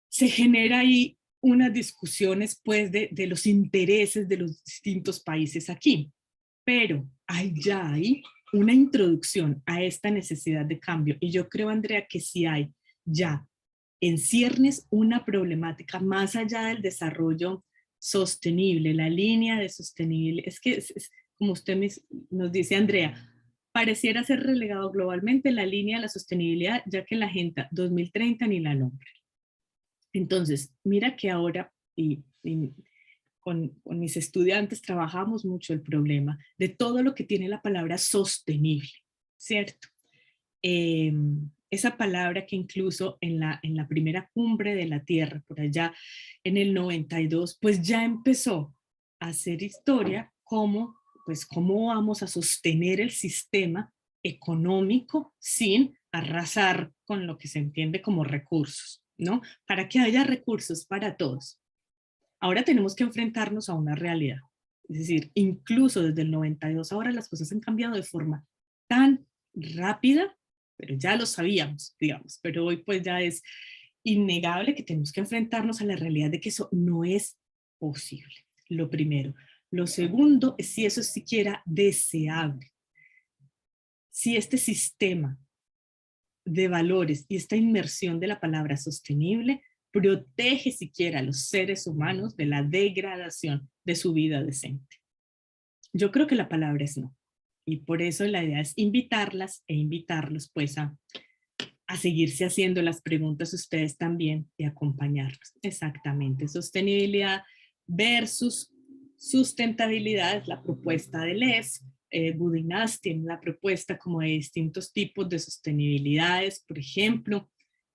se genera ahí unas discusiones pues de los intereses de los distintos países aquí, pero ya hay una introducción a esta necesidad de cambio, y yo creo, Andrea, que sí hay ya en ciernes una problemática más allá del desarrollo sostenible, la línea de sostenible, es que como usted nos dice, Andrea, pareciera ser relegado globalmente la línea de la sostenibilidad, ya que la Agenda 2030 ni la nombra. Entonces, mira que ahora, con mis estudiantes trabajamos mucho el problema de todo lo que tiene la palabra sostenible, ¿cierto? Esa palabra que incluso en la primera cumbre de la Tierra, por allá en el 92, pues ya empezó a hacer historia como, pues, cómo vamos a sostener el sistema económico sin arrasar con lo que se entiende como recursos, ¿no? Para que haya recursos para todos. Ahora tenemos que enfrentarnos a una realidad. Es decir, incluso desde el 92 ahora las cosas han cambiado de forma tan rápida, pero ya lo sabíamos, digamos, pero hoy pues ya es innegable que tenemos que enfrentarnos a la realidad de que eso no es posible, lo primero. Lo segundo es si eso es siquiera deseable. Si este sistema de valores y esta inmersión de la palabra sostenible protege siquiera a los seres humanos de la degradación de su vida decente. Yo creo que la palabra es no. Y por eso la idea es invitarlas e invitarlos pues a seguirse haciendo las preguntas ustedes también y acompañarlos. Exactamente, sostenibilidad versus sustentabilidad es la propuesta de Les. Budinas tiene la propuesta como de distintos tipos de sostenibilidades, por ejemplo.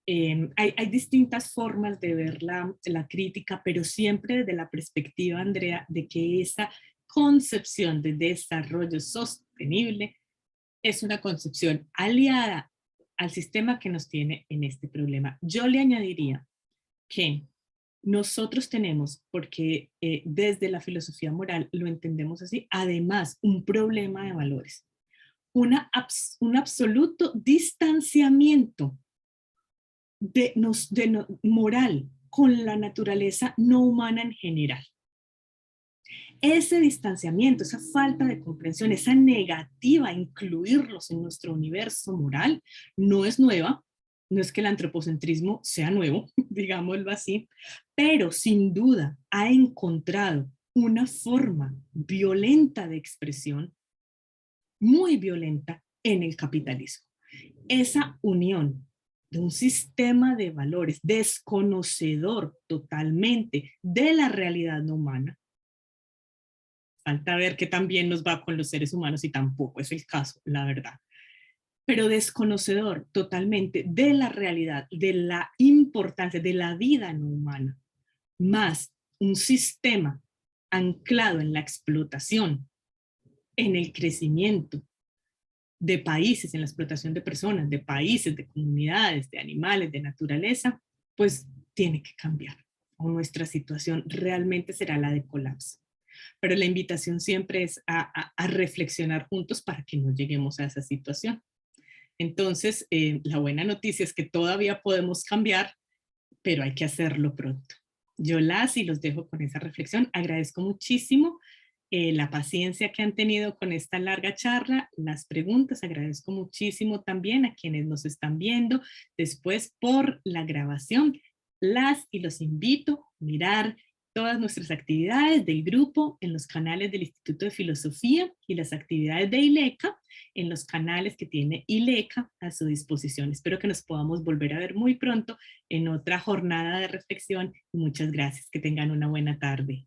Hay distintas formas de ver la crítica, pero siempre desde la perspectiva, Andrea, de que esa concepción de desarrollo sostenible es una concepción aliada al sistema que nos tiene en este problema. Yo le añadiría que nosotros tenemos, porque desde la filosofía moral lo entendemos así, además un problema de valores, un absoluto distanciamiento moral con la naturaleza no humana en general. Ese distanciamiento, esa falta de comprensión, esa negativa a incluirlos en nuestro universo moral no es nueva, no es que el antropocentrismo sea nuevo, digámoslo así, pero sin duda ha encontrado una forma violenta de expresión, muy violenta, en el capitalismo. Esa unión de un sistema de valores desconocedor totalmente de la realidad no humana. Falta ver que también nos va con los seres humanos y tampoco es el caso, la verdad. Pero desconocedor totalmente de la realidad, de la importancia de la vida no humana, más un sistema anclado en la explotación, en el crecimiento de países, en la explotación de personas, de países, de comunidades, de animales, de naturaleza, pues tiene que cambiar. o nuestra situación realmente será la de colapso. Pero la invitación siempre es a reflexionar juntos para que no lleguemos a esa situación. Entonces, la buena noticia es que todavía podemos cambiar, pero hay que hacerlo pronto. Yo las y los dejo con esa reflexión. Agradezco muchísimo la paciencia que han tenido con esta larga charla, las preguntas. Agradezco muchísimo también a quienes nos están viendo después por la grabación. Las y los invito a mirar todas nuestras actividades del grupo en los canales del Instituto de Filosofía y las actividades de ILECA en los canales que tiene ILECA a su disposición. Espero que nos podamos volver a ver muy pronto en otra jornada de reflexión y muchas gracias. Que tengan una buena tarde.